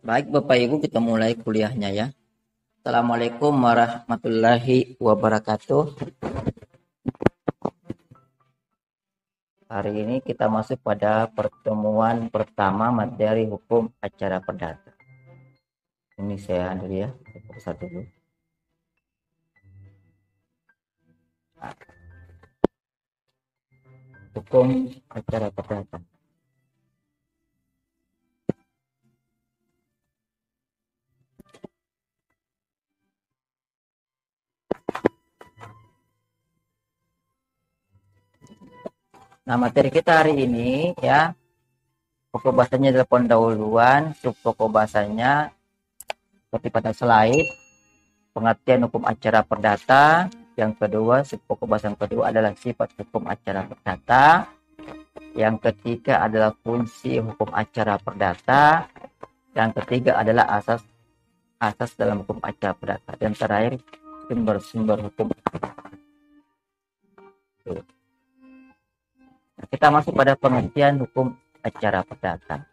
Baik Bapak Ibu, kita mulai kuliahnya ya. Assalamualaikum warahmatullahi wabarakatuh. Hari ini kita masuk pada pertemuan pertama materi hukum acara perdata. Ini saya dulu ya, satu dulu. Hukum acara perdata. Nah, materi kita hari ini ya, pokok bahasanya adalah pendahuluan, subpokok bahasanya seperti pada slide, pengertian hukum acara perdata. Yang kedua, subpokok bahasa yang kedua adalah sifat hukum acara perdata. Yang ketiga adalah fungsi hukum acara perdata. Yang ketiga adalah asas dalam hukum acara perdata. Dan terakhir, sumber-sumber hukum. Nah, kita masuk pada pengertian hukum acara perdata.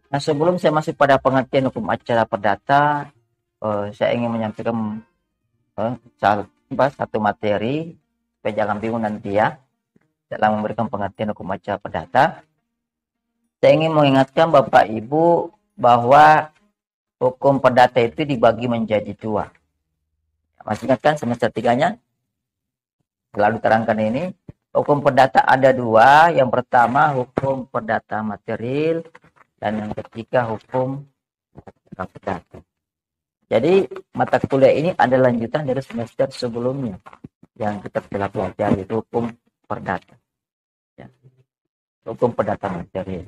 Nah, sebelum saya masuk pada pengertian hukum acara perdata, saya ingin menyampaikan satu materi supaya jangan bingung nanti ya dalam memberikan pengertian hukum acara perdata. Saya ingin mengingatkan Bapak Ibu bahwa hukum perdata itu dibagi menjadi dua. Masih ingat kan semester 3-nya? Selalu terangkan ini. Hukum perdata ada dua. Yang pertama hukum perdata material dan yang ketiga hukum perdata. Jadi mata kuliah ini adalah lanjutan dari semester sebelumnya yang kita telah pelajari, itu hukum perdata. Ya. Hukum perdata material.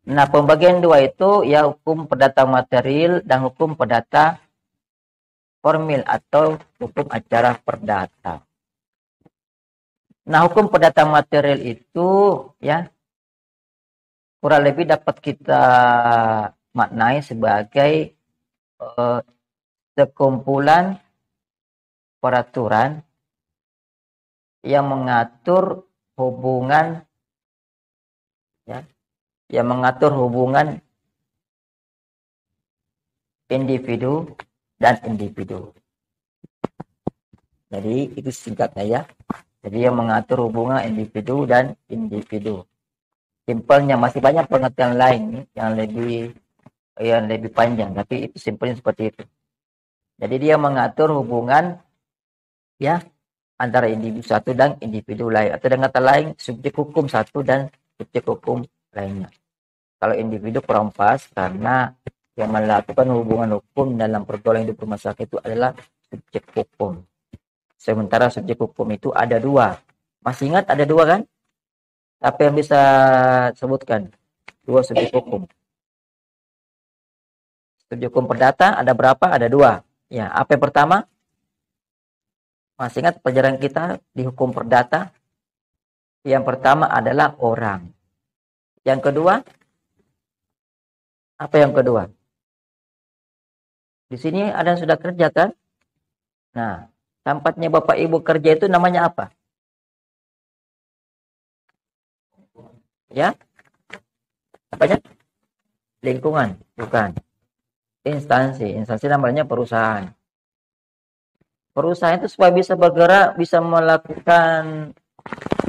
Nah, pembagian dua itu ya hukum perdata material dan hukum perdata formil atau hukum acara perdata. Nah, hukum perdata material itu ya kurang lebih dapat kita maknai sebagai sekumpulan peraturan yang mengatur hubungan ya, yang mengatur hubungan individu dan individu. Jadi itu singkatnya ya. Jadi yang mengatur hubungan individu dan individu. Simpelnya, masih banyak pengertian lain yang lebih panjang, tapi itu simpelnya seperti itu. Jadi dia mengatur hubungan ya antara individu satu dan individu lain, atau dengan kata lain subjek hukum satu dan subjek hukum lainnya. Kalau individu kurang pas karena yang melakukan hubungan hukum dalam pergaulan hidup bermasyarakat itu adalah subjek hukum. Sementara subjek hukum itu ada dua. Masih ingat ada dua kan? Apa yang bisa sebutkan? Dua subjek hukum. Subjek hukum perdata ada berapa? Ada dua. Ya, apa yang pertama? Masih ingat pelajaran kita di hukum perdata? Yang pertama adalah orang. Yang kedua? Apa yang kedua? Di sini ada yang sudah kerja kan? Nah, tempatnya Bapak Ibu kerja itu namanya apa? Ya? Apanya? Lingkungan, bukan. Instansi namanya perusahaan. Perusahaan itu supaya bisa bergerak, bisa melakukan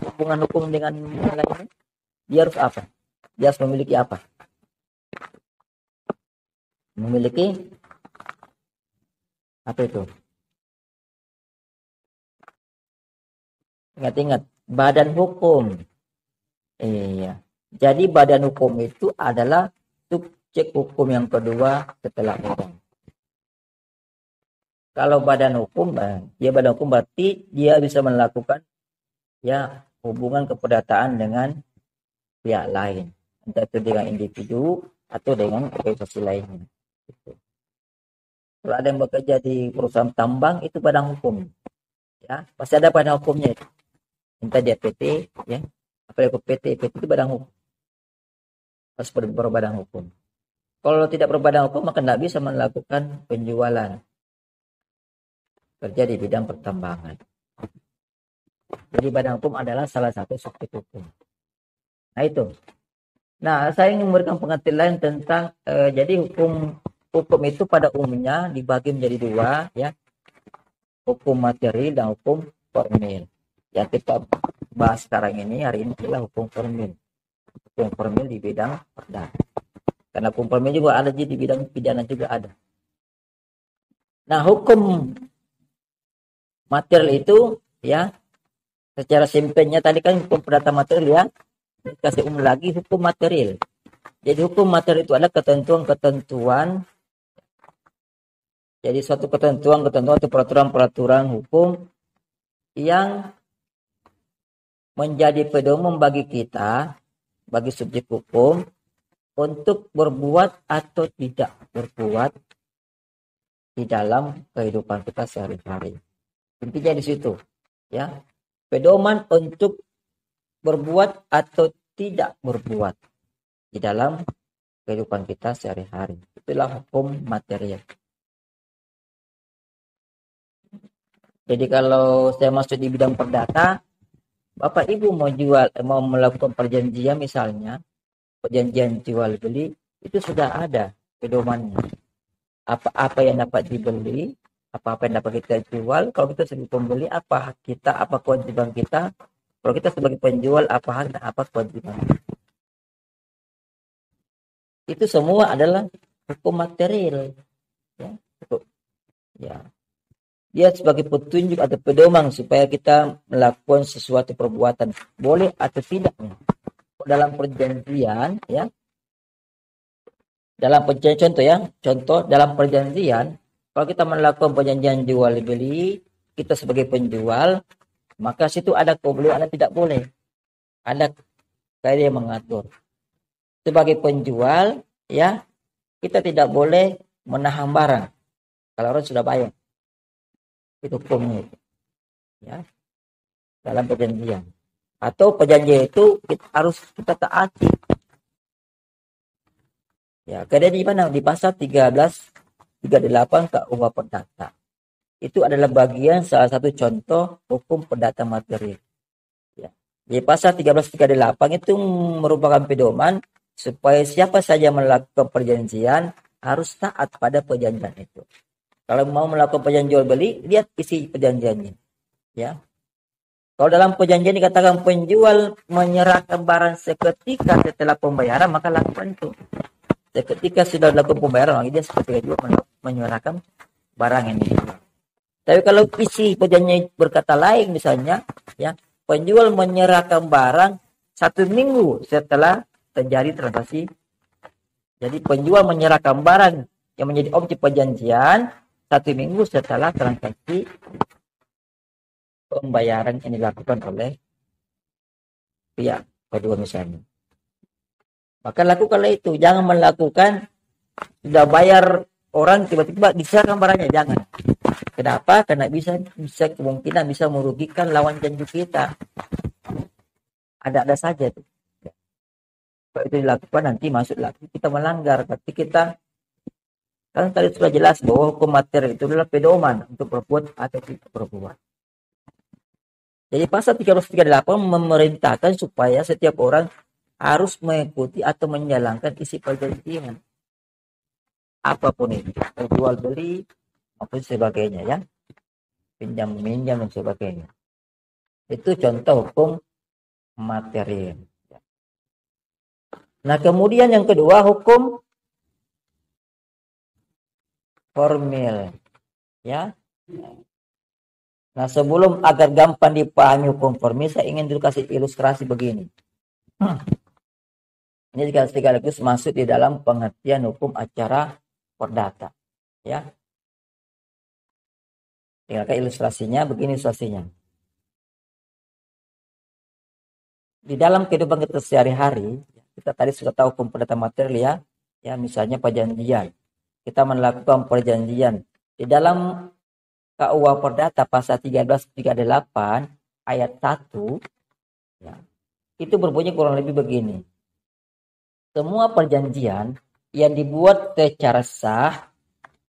hubungan hukum dengan yang lainnya, dia harus apa? Dia harus memiliki apa? Memiliki apa itu? Ingat-ingat, badan hukum. Iya. Jadi badan hukum itu adalah subjek hukum yang kedua setelah orang. Kalau badan hukum, dia badan hukum berarti dia bisa melakukan ya hubungan keperdataan dengan pihak lain, entah itu dengan individu atau dengan organisasi lainnya. Gitu. Kalau ada yang bekerja di perusahaan tambang itu badan hukum, ya pasti ada badan hukumnya itu. Entah dia PT, ya apalagi PT itu badan hukum, harus berbadan hukum. Kalau tidak berbadan hukum maka tidak bisa melakukan penjualan kerja di bidang pertambangan. Jadi badan hukum adalah salah satu subjek hukum. Nah itu. Nah, saya ingin memberikan pengertian lain tentang jadi hukum itu pada umumnya dibagi menjadi dua, ya, hukum materi dan hukum formil. Yang kita bahas sekarang ini hari ini adalah hukum formil. Hukum formil di bidang perdata. Karena hukum formil juga ada di bidang pidana juga ada. Nah, hukum material itu, ya, secara simpelnya tadi kan hukum perdata material, ya, kasih umum lagi hukum material. Jadi hukum material itu adalah ketentuan-ketentuan, jadi suatu ketentuan-ketentuan atau peraturan-peraturan hukum yang menjadi pedoman bagi kita, bagi subjek hukum, untuk berbuat atau tidak berbuat di dalam kehidupan kita sehari-hari. Intinya di situ, ya, pedoman untuk berbuat atau tidak berbuat di dalam kehidupan kita sehari-hari. Itulah hukum material. Jadi kalau saya masuk di bidang perdata, Bapak Ibu mau melakukan perjanjian misalnya, perjanjian jual beli, itu sudah ada pedomannya. Apa yang dapat dibeli, apa yang dapat kita jual. Kalau kita sebagai pembeli, apa hak kita, apa kewajiban kita. Kalau kita sebagai penjual, apa hak dan apa kewajiban. Itu semua adalah hukum material, ya. Ya. Dia sebagai petunjuk atau pedoman supaya kita melakukan sesuatu perbuatan, boleh atau tidaknya. Dalam perjanjian, ya. Dalam perjanjian, contoh dalam perjanjian, kalau kita melakukan perjanjian jual beli, kita sebagai penjual, maka situ ada boleh, ada tidak boleh. Ada kaidah yang mengatur. Sebagai penjual, ya, kita tidak boleh menahan barang kalau orang sudah bayar. Itu hukumnya itu, ya, dalam perjanjian. Atau perjanjian itu harus kita taati. Ya, kaidah di mana? Di pasal 1338 KUH Perdata. Itu adalah bagian salah satu contoh hukum perdata material. Ya. Di pasal 1338 itu merupakan pedoman supaya siapa saja melakukan perjanjian harus taat pada perjanjian itu. Kalau mau melakukan perjanjian jual beli, lihat isi perjanjiannya. Ya. Kalau dalam perjanjian dikatakan penjual menyerahkan barang seketika setelah pembayaran, maka lakukan itu. Ketika sudah dilakukan pembayaran, dia seketika juga menyerahkan barang ini. Tapi kalau isi perjanjian berkata lain, misalnya, ya, penjual menyerahkan barang 1 minggu setelah terjadi transaksi. Jadi penjual menyerahkan barang yang menjadi objek perjanjian 1 minggu setelah transaksi pembayaran yang dilakukan oleh pihak kedua misalnya. Maka lakukanlah itu. Jangan melakukan sudah bayar orang tiba-tiba diserahkan barangnya, jangan. Kenapa? Karena bisa kemungkinan bisa merugikan lawan janji kita. Ada saja tuh. Kalau itu dilakukan nanti masuk lagi kita melanggar. Berarti kita kan tadi sudah jelas bahwa hukum materi itu adalah pedoman untuk berbuat atau tidak berbuat. Jadi pasal 338 memerintahkan supaya setiap orang harus mengikuti atau menjalankan isi perjanjian. Apapun itu, jual beli maupun sebagainya, ya. Pinjam meminjam dan sebagainya. Itu contoh hukum material. Nah, kemudian yang kedua hukum formil, ya. Nah, sebelum agar gampang dipahami hukum formil, saya ingin dulu kasih ilustrasi begini. Ini sekaligus masuk di dalam pengertian hukum acara perdata, ya. Tinggalkan ilustrasinya, begini ilustrasinya. Di dalam kehidupan kita sehari-hari, kita tadi sudah tahu hukum perdata material, ya, misalnya perjanjian. Kita melakukan perjanjian di dalam KUH Perdata pasal 1338 ayat 1, ya, itu berbunyi kurang lebih begini. Semua perjanjian yang dibuat secara sah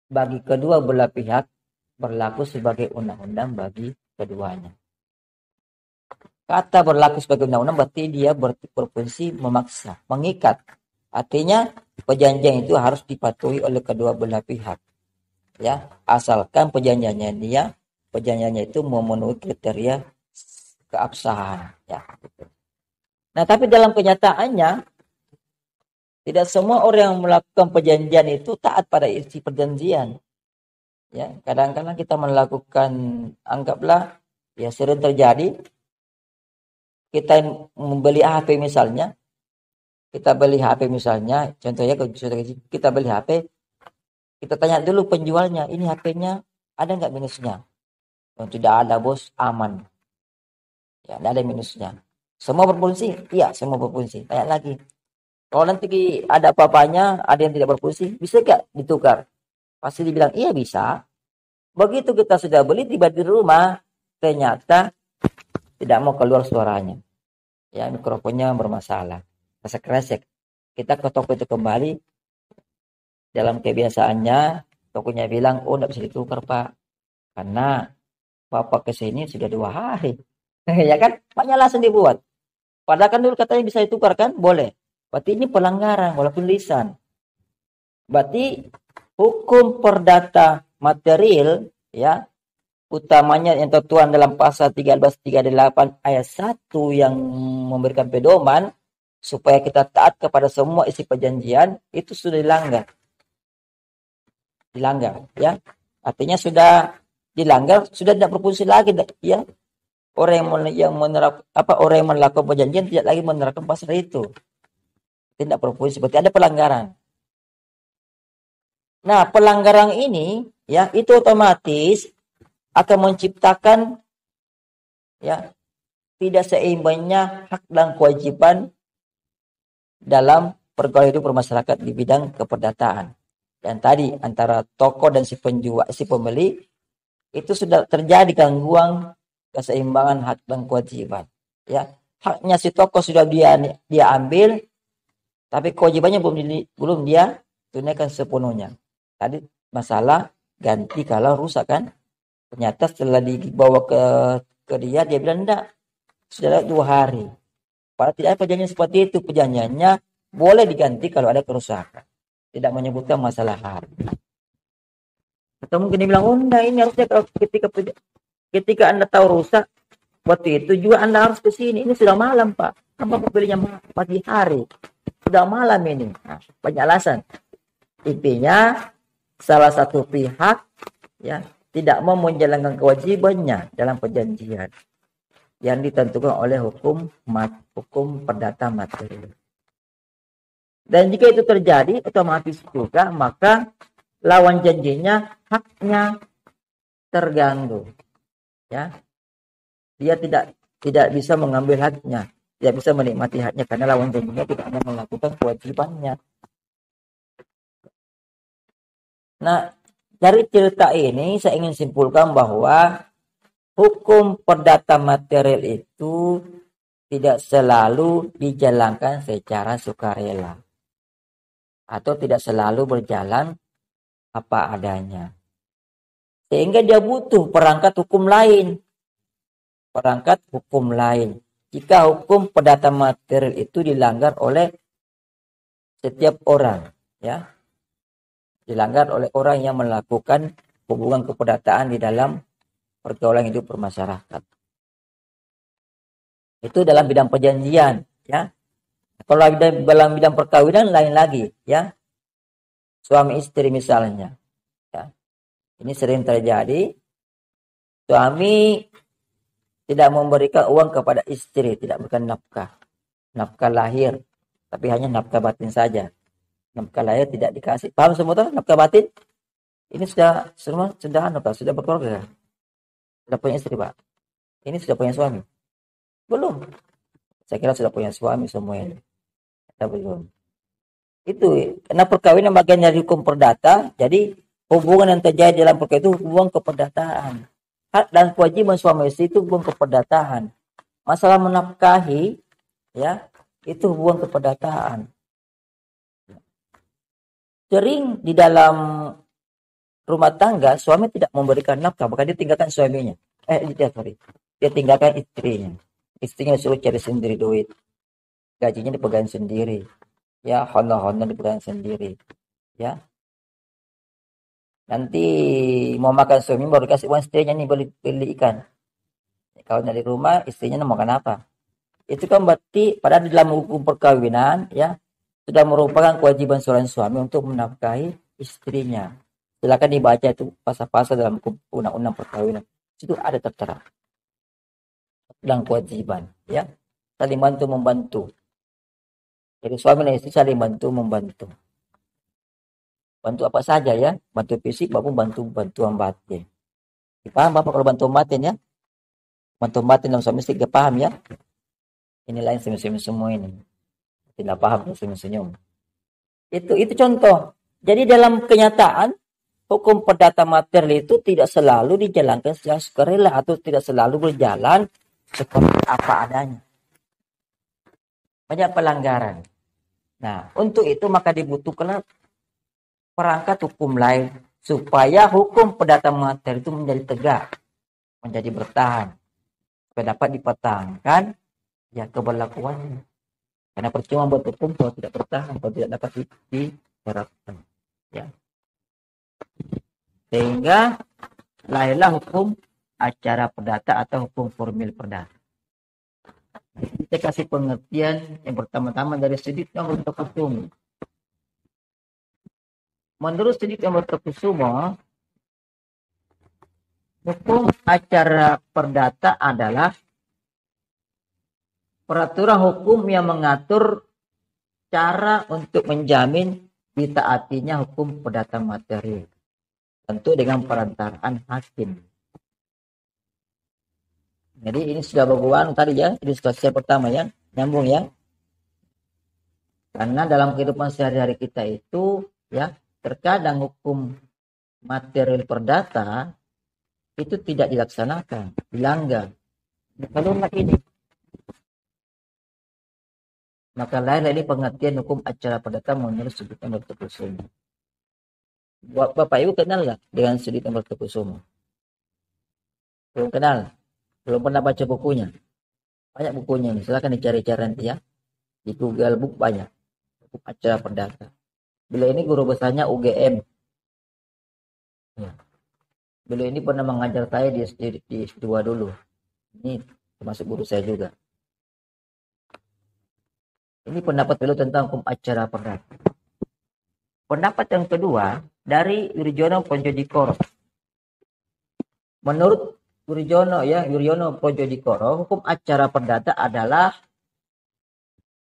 bagi kedua belah pihak berlaku sebagai undang-undang bagi keduanya. Kata berlaku sebagai undang-undang berarti dia berfungsi memaksa, mengikat. Artinya perjanjian itu harus dipatuhi oleh kedua belah pihak. Ya, asalkan perjanjiannya itu memenuhi kriteria keabsahan. Ya. Nah, tapi dalam kenyataannya tidak semua orang yang melakukan perjanjian itu taat pada isi perjanjian. Ya, kadang-kadang kita melakukan, anggaplah, ya sering terjadi. Kita membeli HP misalnya, contohnya kita beli HP, kita tanya dulu penjualnya, ini HP-nya ada nggak minusnya? Oh, tidak ada bos, aman. Ya, tidak ada minusnya. Semua berfungsi? Iya, semua berfungsi. Tanya lagi. Kalau nanti ada apa-apanya, ada yang tidak berfungsi, bisa nggak ditukar? Pasti dibilang, iya bisa. Begitu kita sudah beli, tiba di rumah, ternyata tidak mau keluar suaranya. Ya, mikrofonnya bermasalah. Kresek-kresek. Kita ke toko itu kembali. Dalam kebiasaannya, tokonya bilang, oh tidak bisa ditukar Pak. Karena Bapak kesini sudah 2 hari. Ya kan? Banyak alasan dibuat. Padahal kan dulu katanya bisa ditukar kan? Boleh. Berarti ini pelanggaran walaupun lisan. Berarti hukum perdata material, ya, utamanya yang tertuang dalam pasal 1338 ayat 1 yang memberikan pedoman supaya kita taat kepada semua isi perjanjian, itu sudah dilanggar, ya. Artinya sudah dilanggar, sudah tidak berfungsi lagi, ya. Orang yang melakukan perjanjian tidak lagi menerapkan pasal itu. Tidak berfungsi, seperti ada pelanggaran. Nah, pelanggaran ini, ya, itu otomatis akan menciptakan, ya, tidak seimbangnya hak dan kewajiban dalam pergaulan hidup bermasyarakat di bidang keperdataan. Dan tadi antara tokoh dan si pembeli itu sudah terjadi gangguan keseimbangan hak dan kewajiban. Ya, haknya si tokoh sudah dia ambil, tapi kewajibannya belum dia tunaikan sepenuhnya. Tadi masalah ganti kalau rusak kan. Ternyata setelah dibawa ke dia bilang enggak, sudah 2 hari. Padahal tidak ada perjanjian seperti itu. Perjanjiannya boleh diganti kalau ada kerusakan. Tidak menyebutkan masalah hari. Atau mungkin dia bilang, oh enggak, ini harusnya kalau ketika Anda tahu rusak, waktu itu juga Anda harus ke sini. Ini sudah malam Pak. Kenapa belinya pagi hari? Sudah malam ini. Nah, banyak alasan. Intinya salah satu pihak, ya, tidak mau menjalankan kewajibannya dalam perjanjian yang ditentukan oleh hukum perdata material. Dan jika itu terjadi, otomatis juga maka lawan janjinya haknya terganggu. Ya, dia tidak bisa mengambil haknya, tidak bisa menikmati haknya karena lawan janjinya tidak ada melakukan kewajibannya. Nah, dari cerita ini saya ingin simpulkan bahwa hukum perdata material itu tidak selalu dijalankan secara sukarela atau tidak selalu berjalan apa adanya. Sehingga dia butuh perangkat hukum lain. Jika hukum perdata material itu dilanggar oleh setiap orang, ya. Dilanggar oleh orang yang melakukan hubungan keperdataan di dalam pergaulan hidup bermasyarakat. Itu dalam bidang perjanjian, ya. Kalau dalam bidang perkawinan lain lagi, ya. Suami istri misalnya, ya. Ini sering terjadi. Suami tidak memberikan uang kepada istri, tidak memberikan nafkah lahir, tapi hanya nafkah batin saja. Nafkah lahir tidak dikasih. Paham semua tuh nafkah batin? Ini sudah berkeluarga. Sudah punya istri, Pak. Ini sudah punya suami. Belum. Saya kira sudah punya suami semuanya. Kita belum. Itu karena perkawinan bagian dari hukum perdata, jadi hubungan yang terjadi dalam perkawinan itu hubungan keperdataan. Hak dan kewajiban suami istri itu hubungan keperdataan. Masalah menafkahi, ya, itu hubungan keperdataan. Sering di dalam rumah tangga suami tidak memberikan nafkah, bahkan dia tinggalkan suaminya. Dia tinggalkan istrinya. istrinya disuruh cari sendiri duit, gajinya dipegang sendiri, ya honor dipegang sendiri, ya nanti mau makan suami baru kasih uang istrinya nih beli ikan. Kalau dari rumah istrinya mau makan apa? Itu kan berarti pada dalam hukum perkawinan ya sudah merupakan kewajiban seorang suami untuk menafkahi istrinya. Silakan dibaca itu pasal-pasal dalam undang-undang perkawinan. Itu ada tertera dan kewajiban ya saling bantu membantu. Jadi suami dan istri saling bantu membantu. Bantu apa saja ya, bantu fisik maupun bantuan batin. Paham Bapak kalau bantuan batin ya? Bantuan batin dalam suami istri paham ya? Ini lain senyum-senyum semua ini. Tidak paham senyum-senyum. Itu contoh. Jadi dalam kenyataan hukum perdata material itu tidak selalu dijalankan secara sukarela atau tidak selalu berjalan seperti apa adanya. Banyak pelanggaran. Nah, untuk itu maka dibutuhkan perangkat hukum lain supaya hukum perdata material itu menjadi tegak, menjadi bertahan, supaya dapat dipertahankan ya keberlakuannya. Karena percuma buat hukum kalau tidak bertahan, kalau tidak dapat diterapkan. Ya. Sehingga lahirlah hukum acara perdata atau hukum formil perdata. Kita kasih pengertian yang pertama-tama dari Siddiq Amrutakusuma. Menurut Siddiq Amrutakusuma, hukum acara perdata adalah peraturan hukum yang mengatur cara untuk menjamin ditaatinya hukum perdata material. Tentu dengan perantaraan hakim. Jadi ini sudah berulang tadi ya, diskusi pertama ya, nyambung ya. Karena dalam kehidupan sehari-hari kita itu ya, terkadang hukum material perdata itu tidak dilaksanakan, dilanggar. Kalau ini maka lain ini pengertian hukum acara perdata menurut Siddiq Amrutakusuma. Bapak Ibu kenal nggak dengan Siddiq Amrutakusuma? Belum kenal? Belum pernah baca bukunya? Banyak bukunya nih, silahkan dicari-cari nanti ya. Di Google Book banyak. Hukum acara perdata. Beliau ini guru besarnya UGM. Ya. Beliau ini pernah mengajar saya di S2 dulu. Ini termasuk guru saya juga. Ini pendapat beliau tentang hukum acara perdata. Pendapat yang kedua dari Wirjono Pronjodikoro. Menurut Wirjono Pronjodikoro, hukum acara perdata adalah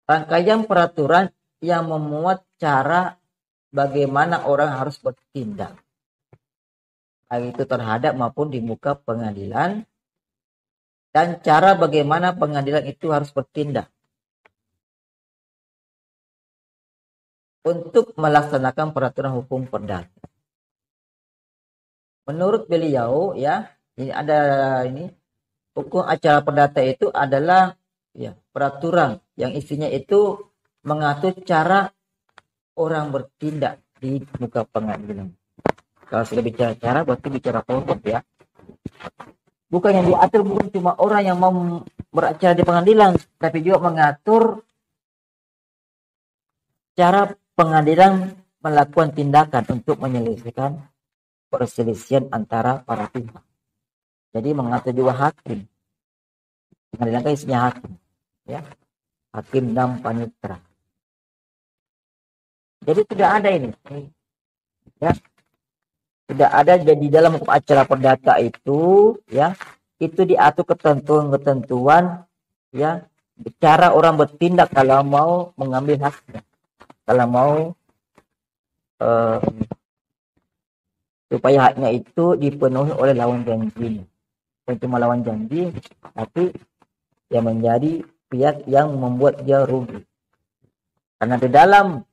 rangkaian peraturan yang memuat cara bagaimana orang harus bertindak, baik itu terhadap maupun di muka pengadilan, dan cara bagaimana pengadilan itu harus bertindak untuk melaksanakan peraturan hukum perdata. Menurut beliau ya, ini hukum acara perdata itu adalah ya peraturan yang isinya itu mengatur cara orang bertindak di muka pengadilan. Kalau sudah bicara cara berarti bicara pokok ya. Bukan yang diatur bukan cuma orang yang mau beracara di pengadilan, tapi juga mengatur cara pengadilan melakukan tindakan untuk menyelesaikan perselisihan antara para pihak. Jadi mengatur juga hakim. Pengadilan kan isinya hakim, ya, hakim dan panitera. Jadi tidak ada ini, ya, tidak ada. Jadi dalam hukum acara perdata itu, ya, itu diatur ketentuan-ketentuan, ya, cara orang bertindak kalau mau mengambil haknya, kalau mau supaya haknya itu dipenuhi oleh lawan janji. Bukan cuma lawan janji, tapi yang menjadi pihak yang membuat dia rugi. Karena di dalam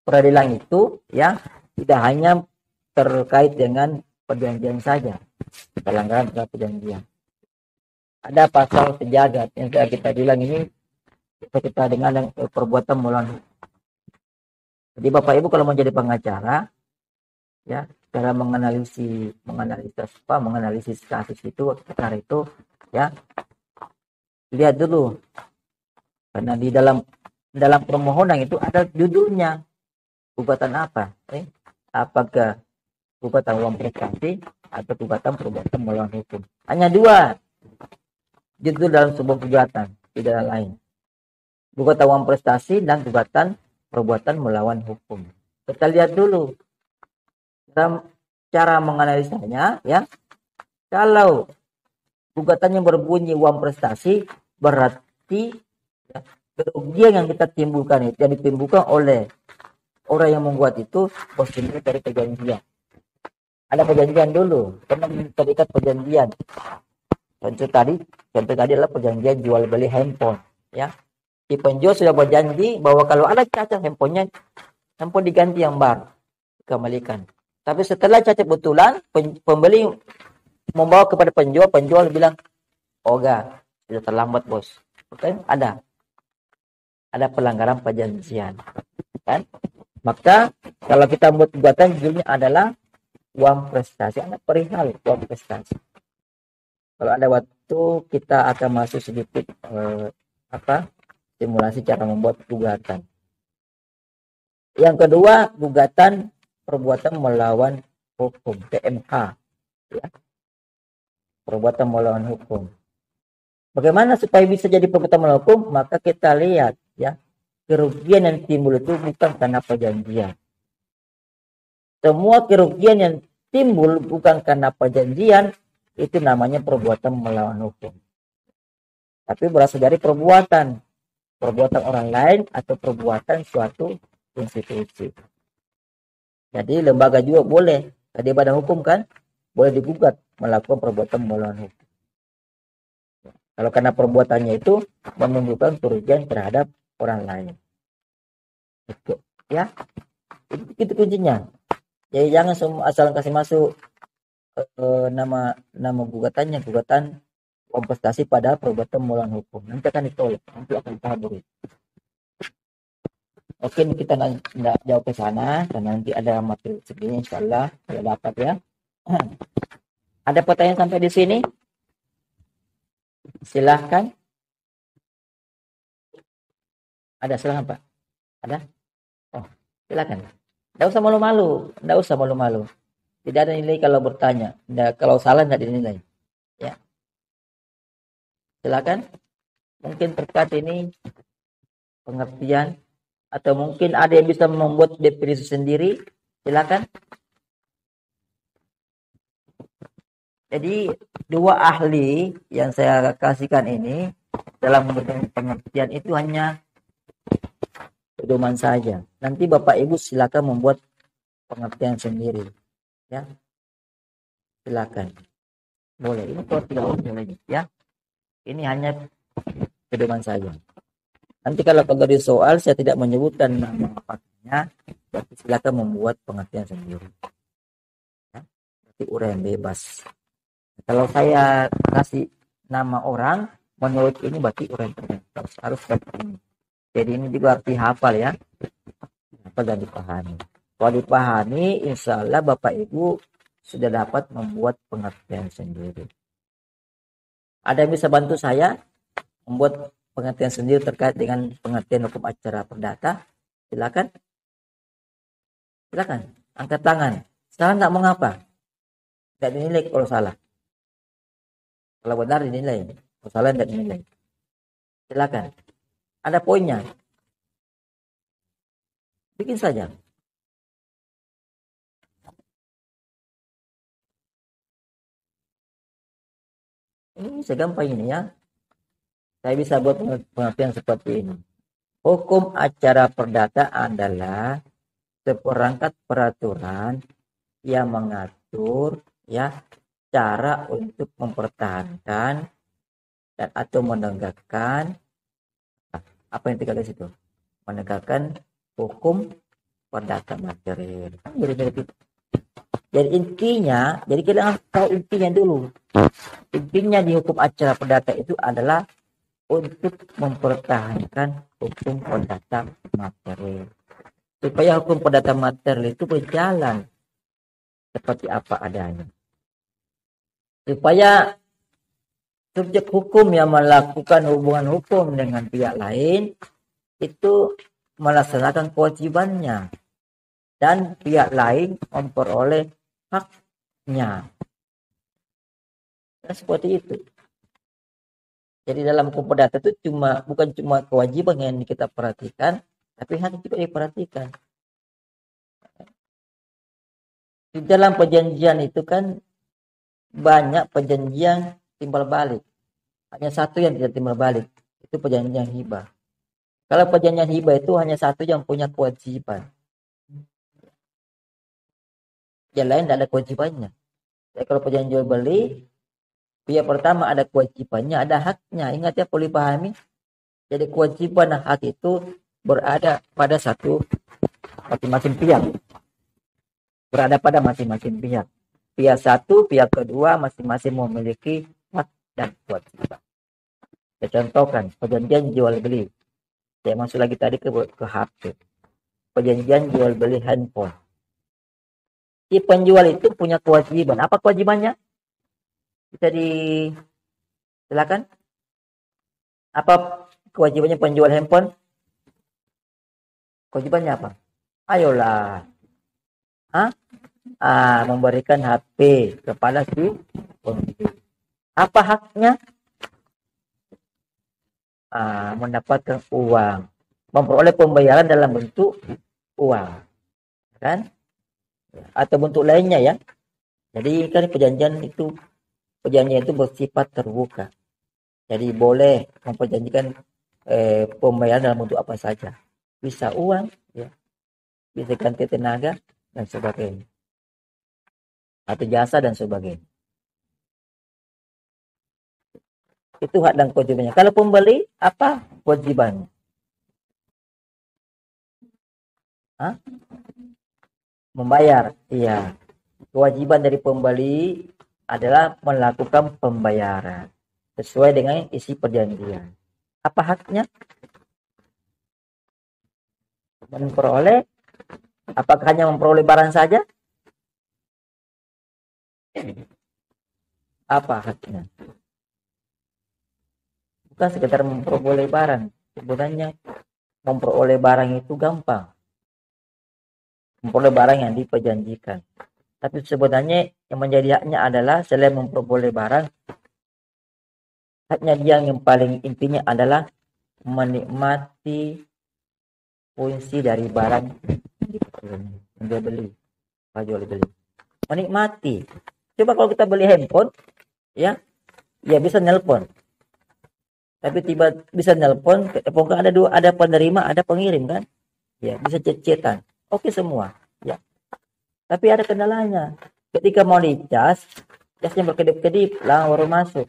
peradilan itu ya tidak hanya terkait dengan perjanjian saja, pelanggaran terhadap perjanjian. Ada pasal sejagat yang kita bilang ini kita dengan perbuatan melawan. Jadi Bapak Ibu kalau mau jadi pengacara ya cara menganalisis kasus itu, perkara itu, ya, lihat dulu, karena di dalam permohonan itu ada judulnya, gugatan apa, apakah gugatan uang prestasi atau gugatan perbuatan melawan hukum. Hanya dua judul dalam sebuah gugatan, tidak lain. Gugatan uang prestasi dan gugatan perbuatan melawan hukum. Kita lihat dulu dalam cara menganalisanya, ya. Kalau gugatannya berbunyi uang prestasi, berarti ya, kerugian yang kita timbulkan itu yang ditimbulkan oleh orang yang membuat itu positif dari perjanjian. Ada perjanjian dulu, karena terikat perjanjian. Contoh tadi adalah perjanjian jual beli handphone, ya. Si penjual sudah berjanji bahwa kalau ada cacat handphone diganti yang baru, dikembalikan. Tapi setelah cacat betulan, pembeli membawa kepada penjual bilang, "Oh enggak, sudah terlambat, Bos." Kan ada pelanggaran perjanjian, kan? Maka kalau kita buat gugatan judulnya adalah uang prestasi, ada perihal uang prestasi. Kalau ada waktu kita akan masuk sedikit simulasi cara membuat gugatan. Yang kedua, gugatan perbuatan melawan hukum, PMH, ya. Perbuatan melawan hukum. Bagaimana supaya bisa jadi perbuatan melawan hukum? Maka kita lihat, ya, kerugian yang timbul itu bukan karena perjanjian. Semua kerugian yang timbul bukan karena perjanjian, itu namanya perbuatan melawan hukum. Tapi berasal dari perbuatan orang lain atau perbuatan suatu institusi. Jadi lembaga juga boleh, tadi badan hukum kan, boleh digugat melakukan perbuatan melawan hukum. Kalau karena perbuatannya itu menimbulkan kerugian terhadap orang lain. Itu, ya. Itu kuncinya. Jadi jangan asal kasih masuk nama gugatannya, gugatan kompensasi pada perbuatan melawan hukum. Nanti akan ditolak, nanti akan ditahan. Oke, kita nggak jauh ke sana, karena nanti ada materi segini, insyaallah kalau dapat, ya. Ada pertanyaan sampai di sini? Silahkan. Ada, silahkan Pak. Ada? Oh, silahkan. Nggak usah malu-malu. Tidak ada nilai kalau bertanya. Kalau salah nggak dinilai. Ya. Silakan. Mungkin terkait ini pengertian atau mungkin ada yang bisa membuat definisi sendiri. Silakan. Jadi dua ahli yang saya kasihkan ini dalam memberikan pengertian itu hanya pedoman saja. Nanti Bapak Ibu silakan membuat pengertian sendiri. Ya. Silakan. Boleh. Ini kalau tidak boleh, ya. Ini hanya pedoman saja. Nanti kalau di soal saya tidak menyebutkan nama pakainya, berarti silakan membuat pengertian sendiri. Ya. Berarti uraian bebas. Kalau saya kasih nama orang, menurut ini berarti uraian bebas. Harus seperti ini. Jadi ini juga arti hafal, ya. Hafal dan dipahami. Kalau dipahami, insya Allah Bapak Ibu sudah dapat membuat pengertian sendiri. Ada yang bisa bantu saya membuat pengertian sendiri terkait dengan pengertian hukum acara perdata? Silakan. Silakan. Angkat tangan. Salah nggak mengapa? Tidak dinilai kalau salah. Kalau benar dinilai. Kalau salah tidak dinilai. Silakan. Ada poinnya. Bikin saja. Ini segampang ini, ya. Saya bisa buat pengertian seperti ini. Hukum acara perdata adalah seperangkat peraturan yang mengatur, ya, cara untuk mempertahankan dan atau menegakkan apa yang tinggal di situ, menegakkan hukum perdata material. Jadi intinya, jadi kita harus tahu intinya dulu. Intinya di hukum acara perdata itu adalah untuk mempertahankan hukum perdata material. Supaya hukum perdata material itu berjalan. seperti apa adanya. Supaya subjek hukum yang melakukan hubungan hukum dengan pihak lain itu melaksanakan kewajibannya dan pihak lain memperoleh haknya. Nah, seperti itu. Jadi dalam hukum perdata itu bukan cuma kewajiban yang kita perhatikan, tapi hak juga diperhatikan. Di dalam perjanjian itu kan banyak perjanjian timbal balik. Hanya satu yang tidak timbal balik, itu perjanjian hibah. Kalau perjanjian hibah itu hanya satu yang punya kewajiban. Yang lain tidak ada kewajibannya. Jadi kalau perjanjian jual beli, pihak pertama ada kewajibannya, ada haknya. Ingat ya, perlu dipahami. Jadi kewajiban dan hak itu berada pada satu masing-masing pihak. Berada pada masing-masing pihak. Pihak satu, pihak kedua masing-masing memiliki hak dan kewajiban. Saya contohkan perjanjian jual beli. Saya masuk lagi tadi ke HP. Perjanjian jual beli handphone. Si penjual itu punya kewajiban. Apa kewajibannya? Bisa silakan. Apa kewajibannya penjual handphone? Kewajibannya apa? Ayolah. Memberikan HP kepada si pembeli. Apa haknya? Mendapatkan uang. Memperoleh pembayaran dalam bentuk uang. Kan? Atau bentuk lainnya ya. Jadi kan perjanjian itu bersifat terbuka. Jadi boleh memperjanjikan pembayaran dalam bentuk apa saja. Bisa uang, ya. Bisa ganti tenaga dan sebagainya. Atau jasa dan sebagainya. Itu hak dan kewajibannya. Kalau pembeli, apa kewajibannya? Membayar. Iya. Kewajiban dari pembeli adalah melakukan pembayaran sesuai dengan isi perjanjian. Apa haknya? Memperoleh. Apakah hanya memperoleh barang saja? Apa haknya? Bukan sekedar memperoleh barang. Sebenarnya memperoleh barang itu gampang. Memperoleh barang yang diperjanjikan. Tapi sebenarnya yang menjadi haknya adalah selain memperoleh barang, haknya dia yang paling intinya adalah menikmati fungsi dari barang yang dia beli. Jual beli. Menikmati. Coba kalau kita beli handphone, ya bisa nelpon. Tapi bisa nelpon, kan ada penerima, ada pengirim kan? Ya, bisa chat-chatan. Oke semua, ya. Tapi ada kendalanya. Ketika mau dicas, casnya berkedip-kedip, lah baru masuk.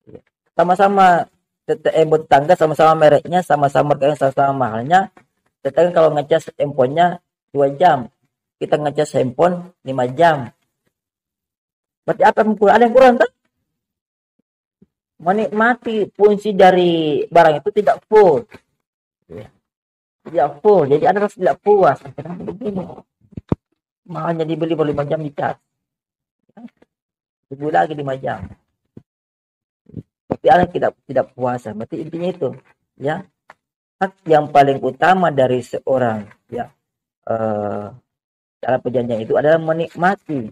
Ya. Sama-sama tetangga, sama-sama mereknya, sama-sama mahalnya. Tetangga kalau ngecas handphonenya 2 jam, kita ngecas handphone 5 jam. Berarti apa yang kurang? Ada yang kurang kan? Menikmati fungsi dari barang itu tidak full. Ya. Tidak full, jadi ada rasa tidak puas. Kenapa begini? Mahalnya dibeli baru 5 jam dicas. Tunggu lagi 5 jam. Tapi ada tidak puasa. Berarti intinya itu, ya. Hak yang paling utama dari seorang, ya, dalam perjanjian itu adalah menikmati,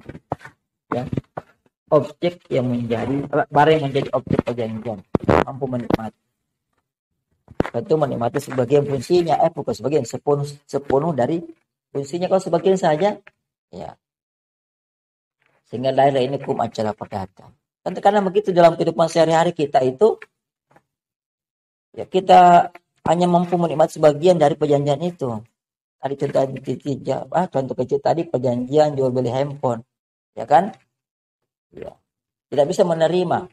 ya, objek yang menjadi barang yang menjadi objek perjanjian, mampu menikmati. Tentu menikmati sebagian fungsinya, bukan sebagian, sepenuh dari fungsinya. Kalau sebagian saja, ya, sehingga lahirlah ini hukum acara perdata. Kan karena begitu dalam kehidupan sehari-hari kita itu, ya kita hanya mampu menikmati sebagian dari perjanjian itu. Tadi contoh kecil tadi perjanjian jual beli handphone, ya kan? Ya. Tidak bisa menerima.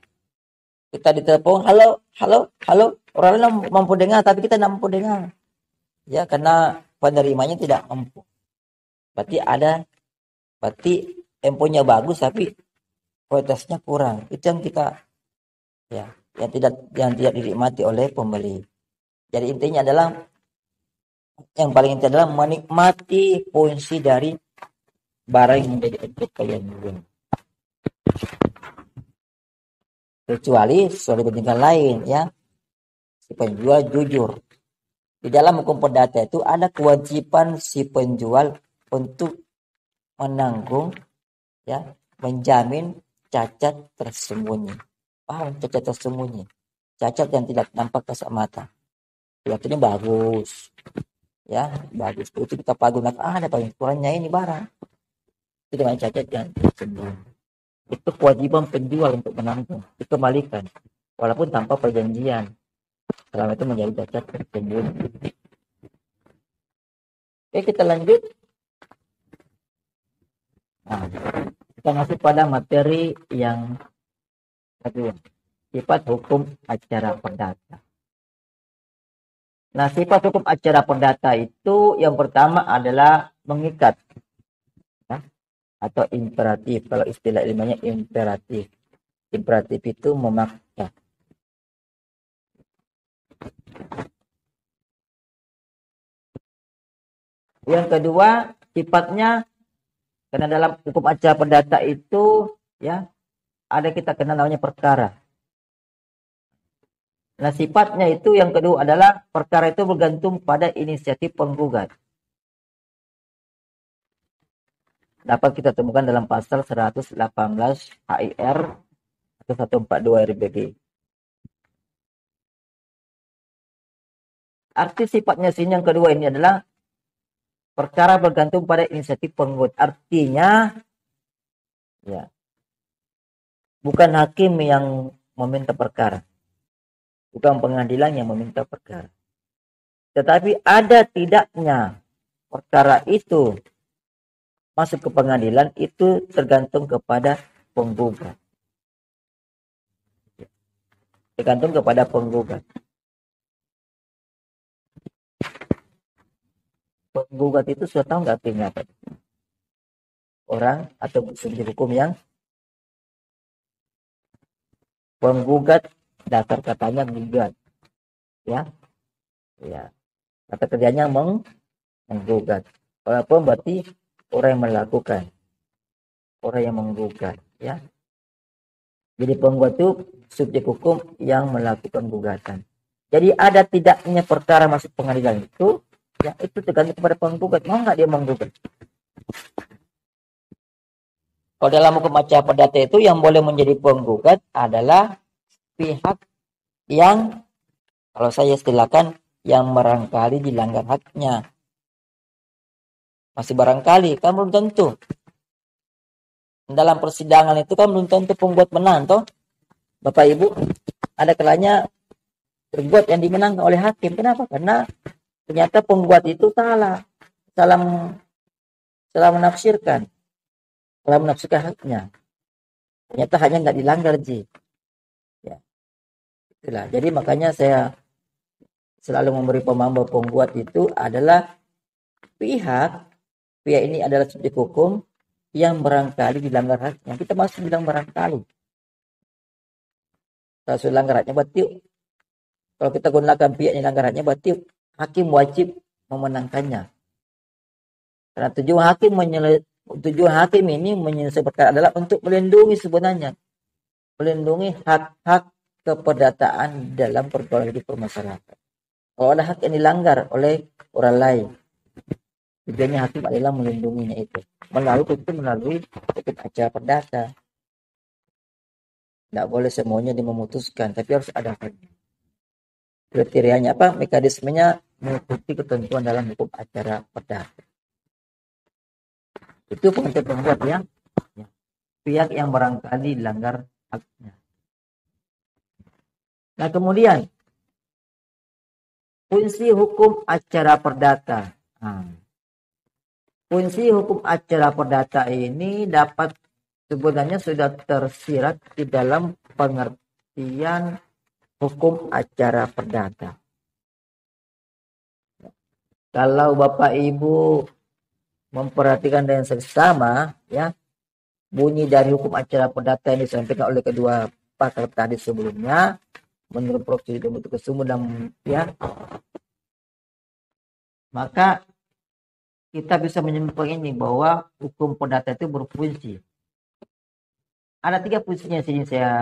Kita ditelepon, halo. Orang lain mampu dengar, tapi kita tidak mampu dengar. Ya, karena penerimanya tidak mampu. Berarti handphonenya bagus, tapi kualitasnya kurang. Itu yang kita, ya, yang tidak dinikmati oleh pembeli. Jadi intinya adalah yang paling inti adalah menikmati fungsi dari barang yang menjadi objek kalian jual. Kecuali sesuai dengan lain ya, si penjual jujur. Di dalam hukum perdata itu ada kewajiban si penjual untuk menanggung ya, menjamin cacat tersembunyi. Paham cacat tersembunyi? Cacat yang tidak nampak kasat mata. Ini bagus. Ya, bagus. Itu kita pagunakan, ada paling kurangnya ini barang. Itu dengan cacat yang tersembunyi. Itu kewajiban penjual untuk menanggung, dikembalikan. Walaupun tanpa perjanjian. Selama itu menjadi cacat tersembunyi. Oke, kita lanjut. Nah, kita masuk pada materi yang kedua. Sifat hukum acara perdata. Nah, sifat hukum acara perdata itu yang pertama adalah mengikat. Ya, atau imperatif. Kalau istilah ilmiahnya imperatif. Imperatif itu memaksa. Yang kedua, sifatnya, karena dalam hukum acara perdata itu ya ada kita kenal namanya perkara. Nah, sifatnya itu yang kedua adalah perkara itu bergantung pada inisiatif penggugat. Dapat kita temukan dalam pasal 118 HIR atau 142 RBG. Arti sifatnya sini yang kedua ini adalah perkara bergantung pada inisiatif penggugat. Artinya ya, bukan hakim yang meminta perkara. Bukan pengadilan yang meminta perkara. Tetapi ada tidaknya perkara itu masuk ke pengadilan itu tergantung kepada penggugat. Tergantung kepada penggugat. Penggugat itu sudah tahu nggak artinya apa? Orang atau subjek hukum yang penggugat, dasar katanya gugat. Ya. Ya. Kata kerjanya menggugat. Walaupun berarti orang yang melakukan. Orang yang menggugat, ya. Jadi penggugat itu subjek hukum yang melakukan gugatan. Jadi ada tidaknya perkara masuk pengadilan itu, ya itu tergantung kepada penggugat. Mau nggak dia menggugat? Kalau dalam hukum acara perdata itu yang boleh menjadi penggugat adalah pihak yang, kalau saya istilahkan, yang barangkali dilanggar haknya. Masih barangkali, kan belum tentu. Dalam persidangan itu kan belum tentu penggugat menang, toh. Bapak Ibu, ada kalanya penggugat yang dimenangkan oleh hakim. Kenapa? Karena ternyata penggugat itu salah menafsirkan haknya. Ternyata hanya nggak dilanggar, Ji. Ya, itulah. Jadi makanya saya selalu memberi pemahaman bahwa penggugat itu adalah pihak ini adalah subjek hukum yang barangkali dilanggar haknya. Kita masih bilang barangkali. Kalau sudah langgar haknya, berarti kalau kita gunakan pihak yang langgar haknya, berarti hakim wajib memenangkannya. Karena tujuan hakim ini menyelesaikan perkara adalah untuk melindungi sebenarnya, melindungi hak-hak keperdataan dalam pergaulan hidup bermasyarakat. Kalau ada hak yang dilanggar oleh orang lain, tujuannya hakim adalah melindunginya itu. Melalui hukum acara perdata. Tidak boleh semuanya memutuskan, tapi harus ada kriterianya apa? Mekanismenya mengikuti ketentuan dalam hukum acara perdata. Itu pengertian penggugat ya. Pihak yang barangkali dilanggar haknya. Nah, kemudian fungsi hukum acara perdata. Fungsi hukum acara perdata ini dapat sebenarnya sudah tersirat di dalam pengertian hukum acara perdata. Kalau Bapak Ibu memperhatikan dengan seksama, ya, bunyi dari hukum acara perdata yang disampaikan oleh kedua pakar tadi sebelumnya, menurut Prof. Dr. Kusumo dan ya, maka kita bisa menyimpulkan ini bahwa hukum perdata itu berfungsi. Ada 3 fungsinya sini saya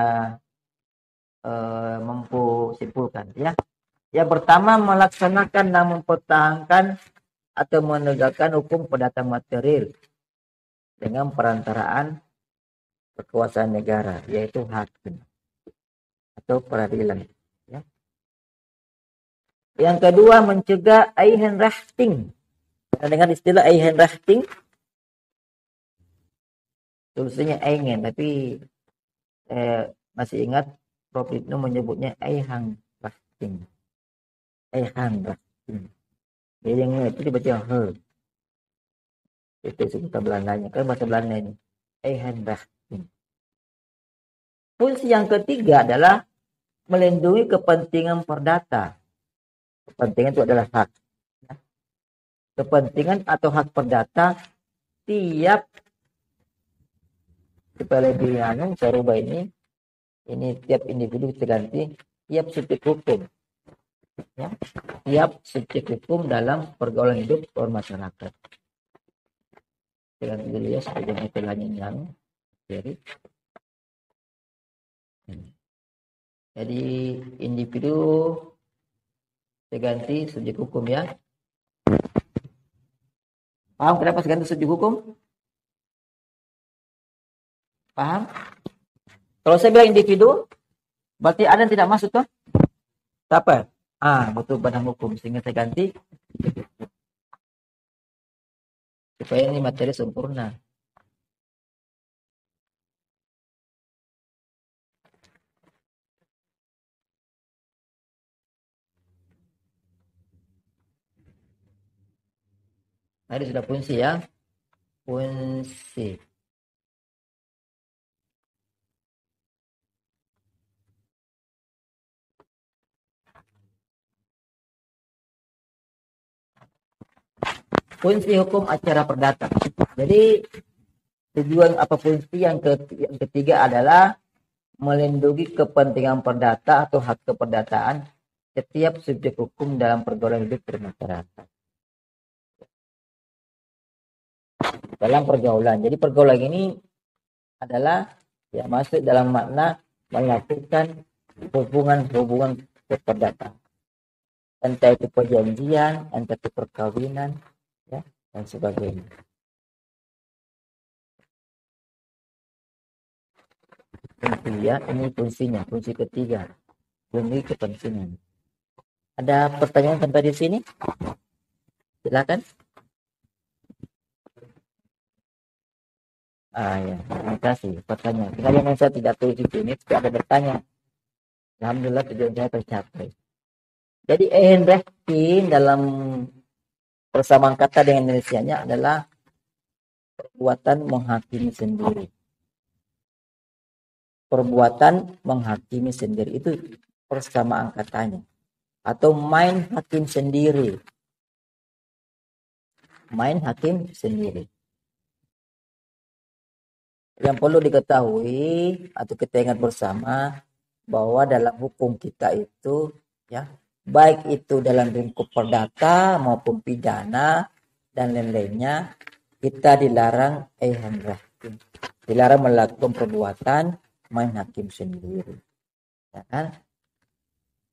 mampu simpulkan ya. Yang pertama, melaksanakan dan mempertahankan atau menegakkan hukum perdata material dengan perantaraan kekuasaan negara, yaitu hakim atau peradilan. Ya. Yang kedua, mencegah Eisenrechting. Pernah dengar istilah Eisenrechting? Tulisannya Eigen, tapi masih ingat Prof. Ibnu menyebutnya Eisenrechting. Eisenrechting. Jadi yang itu dibaca he. Itu sebutan Belandanya, kan bahasa Belanda ini. Eisenrechting. Fungsi yang ketiga adalah melindungi kepentingan perdata. Kepentingan itu adalah hak. Kepentingan atau hak perdata tiap supaya lebih saya rubah ini tiap individu terganti tiap subjek hukum. Ya, tiap subjek hukum dalam pergaulan hidup bermasyarakat. Terganti dulu ya sebagai istilahnya yang jadi individu terganti subjek hukum ya. Paham kenapa terganti subjek hukum? Paham? Kalau saya bilang individu, berarti ada yang tidak masuk tuh? Siapa? Betul badan hukum, sehingga saya ganti supaya ini materi sempurna. Nah, ini sudah fungsi ya. Fungsi. Fungsi hukum acara perdata. Jadi tujuan apa fungsi yang ketiga adalah melindungi kepentingan perdata atau hak keperdataan setiap subjek hukum dalam pergaulan hidup bermasyarakat. Dalam pergaulan. Jadi pergaulan ini adalah ya masuk dalam makna melakukan hubungan keperdataan. Entah itu perjanjian, entah itu perkawinan, ya, dan sebagainya. Ya, ini fungsinya, fungsi ketiga, fungsi kepentingan. Ada pertanyaan sampai di sini? Silakan. Ya, terima kasih pertanyaan. Tinggal yang saya tidak tulis di sini, tidak ada bertanya. Alhamdulillah tujuan saya tercapai. Jadi Eisenrechting dalam persamaan kata dengan Indonesianya adalah perbuatan menghakimi sendiri. Perbuatan menghakimi sendiri itu persamaan katanya. Atau main hakim sendiri. Main hakim sendiri. Yang perlu diketahui atau kita ingat bersama bahwa dalam hukum kita itu ya baik itu dalam lingkup perdata maupun pidana dan lain-lainnya kita dilarang Eisenrechting. Dilarang melakukan perbuatan main hakim sendiri. Ya kan?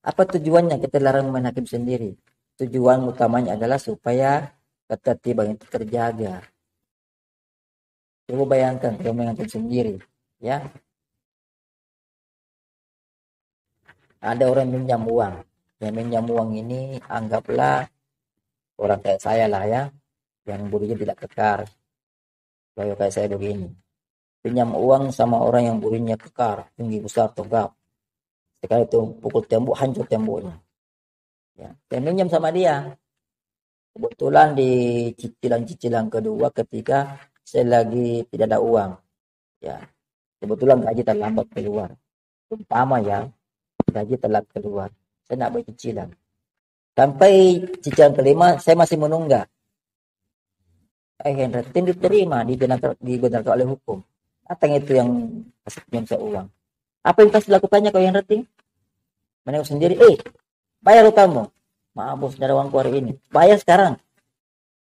Apa tujuannya kita dilarang main hakim sendiri? Tujuan utamanya adalah supaya ketertiban itu terjaga. Coba bayangkan kalau main hakim sendiri, ya. Ada orang minjam uang. Yang minjam uang ini anggaplah orang kayak saya lah ya, yang burinya tidak kekar. Kayak saya begini. Pinjam uang sama orang yang burinya kekar, tinggi besar, tegap. Sekali itu pukul tembok, hancur temboknya. Ya, saya minjam sama dia. Kebetulan di cicilan-cicilan kedua ketika saya lagi tidak ada uang. Ya, kebetulan gaji terlambat keluar. Umpama ya, gaji telat keluar. Saya nak bayar cicilan. Sampai cicilan kelima, saya masih menunggak. Eisenrechting diterima, dibenarkan oleh hukum. Datang itu yang kasih pinjam saya uang. Apa yang harus dilakukannya kalau Eisenrechting? Menengok sendiri, bayar utangmu. Maaf bos, ada uangku hari ini. Bayar sekarang.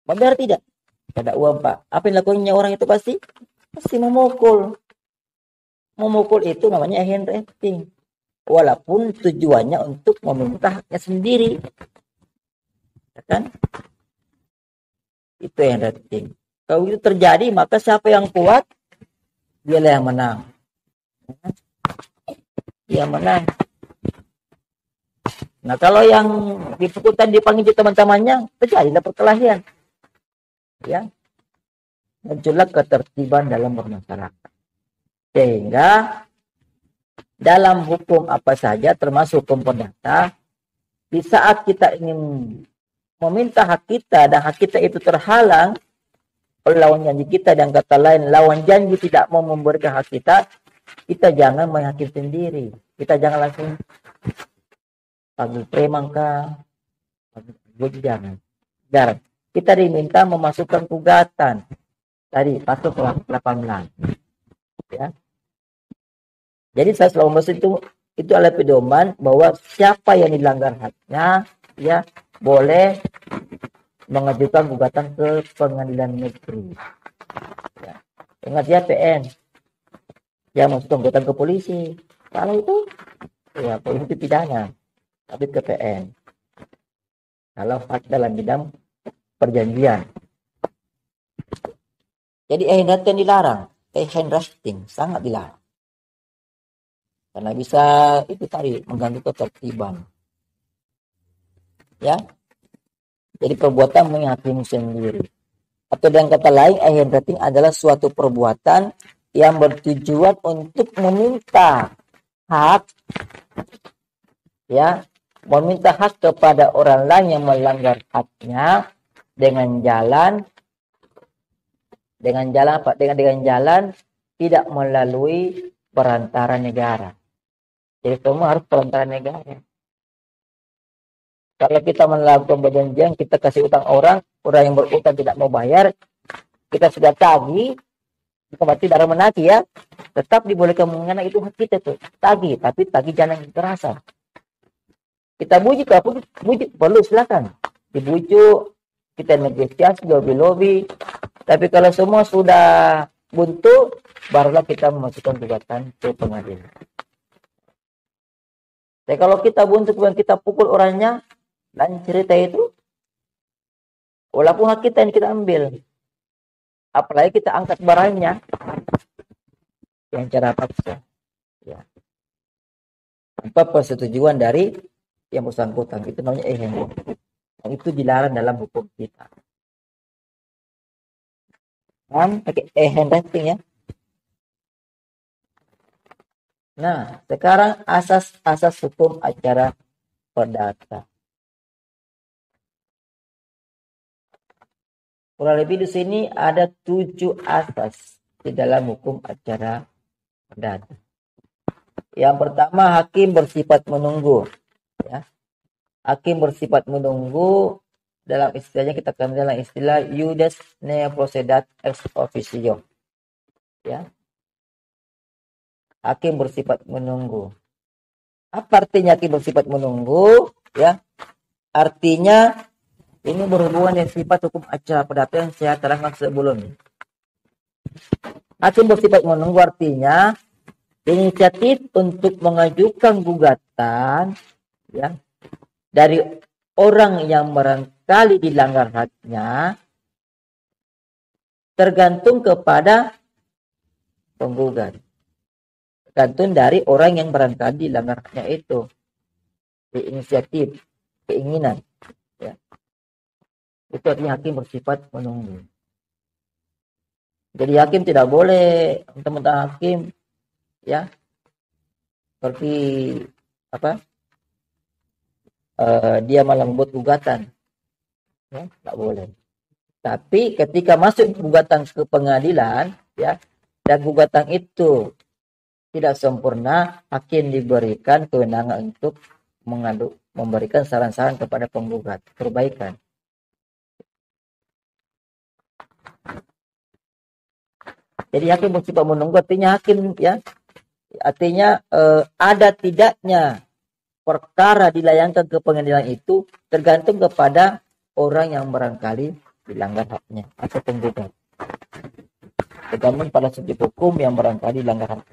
Bayar tidak? ada uang Pak. Apa yang lakukannya orang itu pasti memukul. Memukul itu namanya handwriting. Walaupun tujuannya untuk meminta haknya sendiri. Ya kan? Itu handwriting. Kalau itu terjadi, maka siapa yang kuat, dialah yang menang. Dia menang. Nah, kalau yang dipukul tadi dipanggil teman-temannya, terjadilah perkelahian. Ya. Muncullah ketertiban dalam bermasyarakat. Sehingga dalam hukum apa saja, termasuk hukum perdata, di saat kita ingin meminta hak kita dan hak kita itu terhalang oleh lawan janji kita, dan kata lain lawan janji tidak mau memberikan hak kita, kita jangan menghakimi sendiri. Kita jangan langsung panggil preman kah, jangan. Kita diminta memasukkan gugatan. Tadi pasal 18. Ya. Jadi saya selalu maksud itu adalah pedoman bahwa siapa yang dilanggar haknya, ya boleh mengajukan gugatan ke pengadilan negeri. Ya. Ingat ya PN, ya masukkan gugatan ke polisi. Kalau itu, ya polisi itu pidana, tapi ke PN. Kalau hak dalam bidang perjanjian. Jadi handwriting dilarang, handwriting sangat dilarang. Karena bisa itu tadi mengganggu ketertiban. Ya. Jadi perbuatan menghakimi sendiri. Atau dengan kata lain, handwriting adalah suatu perbuatan yang bertujuan untuk meminta hak, ya, meminta hak kepada orang lain yang melanggar haknya dengan jalan tidak melalui perantara negara. Jadi semua harus perantara negara. Kalau kita melakukan perjanjian, kita kasih utang orang yang berutang tidak mau bayar, kita sudah tagih, berarti darah menagih ya, tetap dibolehkan mengenai itu hak kita tuh, tagih, tapi tagih jangan terasa. Kita bujuk, perlu silakan, dibujuk, kita negosiasi, lobby, tapi kalau semua sudah buntu, barulah kita memasukkan gugatan ke pengadilan. Tapi kalau kita buntu, kemudian kita pukul orangnya, dan cerita itu, walaupun hak kita yang kita ambil, apalagi kita angkat barangnya, yang cara paksa, ya, tanpa persetujuan dari yang bersangkutan, itu namanya handwriting. Dan itu dilarang dalam hukum kita. Pakai handwriting ya. Nah, sekarang asas hukum acara perdata. Kurang lebih di sini ada 7 asas di dalam hukum acara perdata. Yang pertama, hakim bersifat menunggu. Ya. Hakim bersifat menunggu, dalam istilahnya kita kenal dalam istilah iudes ne procedat ex officio. Ya. Hakim bersifat menunggu. Apa artinya hakim bersifat menunggu? Ya. Artinya ini berhubungan dengan sifat hukum acara perdata yang saya terangkan sebelumnya. Hakim bersifat menunggu artinya inisiatif untuk mengajukan gugatan, ya, dari orang yang barangkali dilanggar haknya tergantung kepada penggugat. Tergantung dari orang yang barangkali dilanggar haknya itu. Inisiatif, keinginan, ya. Itu artinya hakim bersifat menunggu. Jadi hakim tidak boleh teman-teman hakim, ya, seperti apa? Dia malah membuat gugatan, ya, tidak boleh. Tapi ketika masuk gugatan ke pengadilan, ya, dan gugatan itu tidak sempurna, hakim diberikan kewenangan untuk memberikan saran-saran kepada penggugat, perbaikan. Jadi hakim bersifat menunggu artinya hakim, ya, artinya ada tidaknya perkara dilayangkan ke pengadilan itu tergantung kepada orang yang barangkali dilanggar haknya atau penggugat. Tergantung pada subjek hukum yang barangkali dilanggar hak.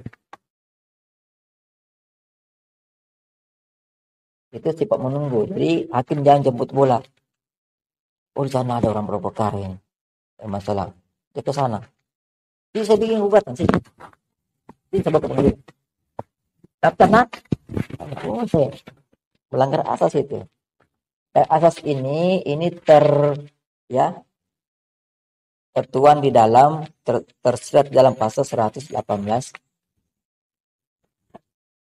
Itu sifat menunggu. Jadi hakim jangan jemput bola. Oh, di sana ada orang berperkara ini. Masalah. Dia ke sana. Jadi saya bikin gugatan sih. Ini sebab penggugat. Daftar nak? Oh, saya melanggar asas itu. Asas ini ya tertuang di dalam tersirat dalam pasal 118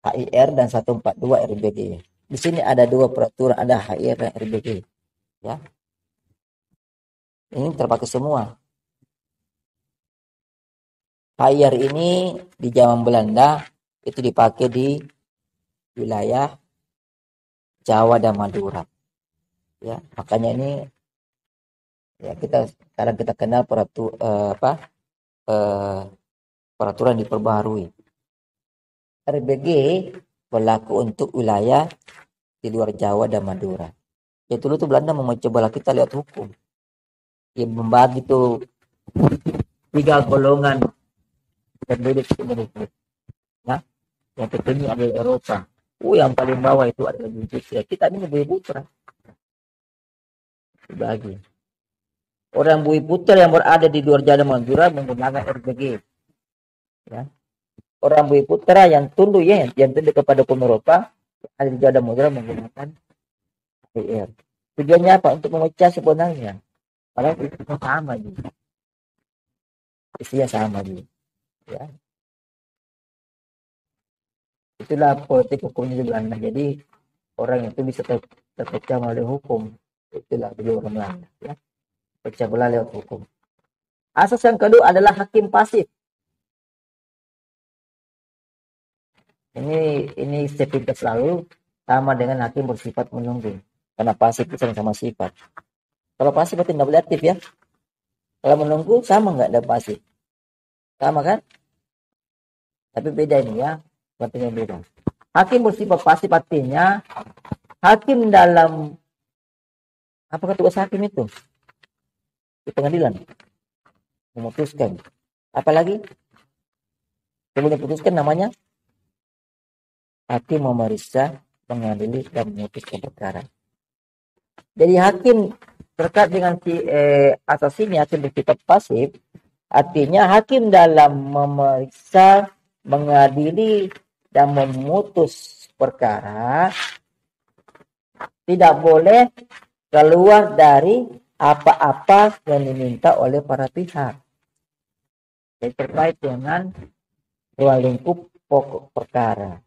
HIR dan 142 RBG. Di sini ada dua peraturan, ada HIR dan RBG. Ya. Ini terpakai semua. HIR ini di zaman Belanda itu dipakai di wilayah Jawa dan Madura. Ya, makanya ini ya sekarang kita kenal peraturan diperbaharui. RBG berlaku untuk wilayah di luar Jawa dan Madura. Ya dulu tuh Belanda memecah belah kita lewat hukum. Ya membagi tuh 3 golongan penduduk Indonesia. Nah, yang tertinggi adalah Eropa. Yang paling bawah itu adalah Indonesia. Kita ini Bumi Putra. Dibagi. Orang Bumi Putra yang berada di luar Jawa dan Madura menggunakan RBG. Ya. Orang Bumi Putra yang tunduk yang tunduk kepada hukum Eropa ada di Jawa dan Madura menggunakan HIR. Tujuannya apa? Untuk memecah sebenarnya. Padahal itu sama juga. Isinya sama juga. Ya. Itulah politik hukumnya di Belanda. Jadi orang itu bisa terpecah melalui hukum. Itulah beliau orang Belanda. Ya. Pecah belah lewat hukum. Asas yang kedua adalah hakim pasif. Ini sepintas selalu sama dengan hakim bersifat menunggu. Karena pasif itu sama sifat. Kalau pasif itu tidak boleh aktif ya. Kalau menunggu sama nggak ada pasif? Sama kan? Tapi beda ini ya. Artinya beda. Hakim bersifat pasif artinya hakim dalam apakah tugas hakim itu? Di pengadilan. Memutuskan. Apalagi? Sebelum diputuskan namanya hakim memeriksa, mengadili dan memutuskan perkara. Jadi hakim terkait dengan asas ini hakim bersifat pasif, artinya hakim dalam memeriksa, mengadili dan memutus perkara tidak boleh keluar dari apa-apa yang diminta oleh para pihak. Jadi terkait dengan ruang lingkup pokok perkara.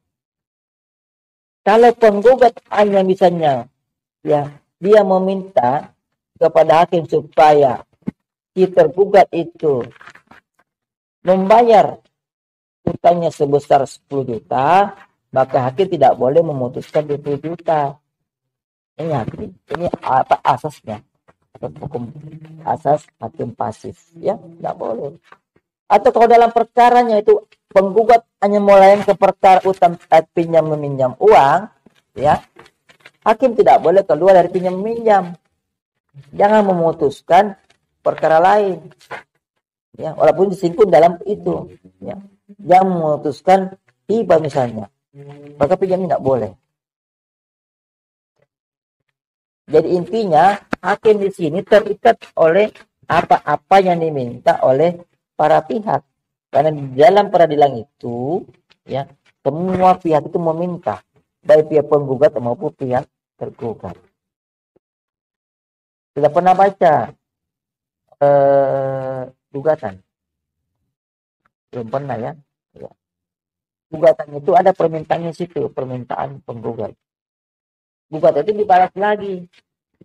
Kalau penggugat hanya misalnya ya dia meminta kepada hakim supaya si tergugat itu membayar utangnya sebesar 10 juta, maka hakim tidak boleh memutuskan 20 juta. Ini apa asasnya? Hukum asas hakim pasif, ya tidak boleh. Atau kalau dalam perkaranya itu penggugat hanya melayani ke perkara utang pinjam meminjam uang, ya hakim tidak boleh keluar dari pinjam meminjam. Jangan memutuskan perkara lain, ya walaupun disinggung dalam itu, ya jangan memutuskan hibah misalnya, maka pinjam tidak boleh. Jadi intinya hakim di sini terikat oleh apa-apa yang diminta oleh para pihak. Karena di dalam peradilan itu, ya, semua pihak itu meminta, baik pihak penggugat maupun pihak tergugat. Sudah pernah baca gugatan? Belum pernah ya? Ya. Gugatan itu ada permintaannya situ, permintaan penggugat. Gugatan itu dibalas lagi,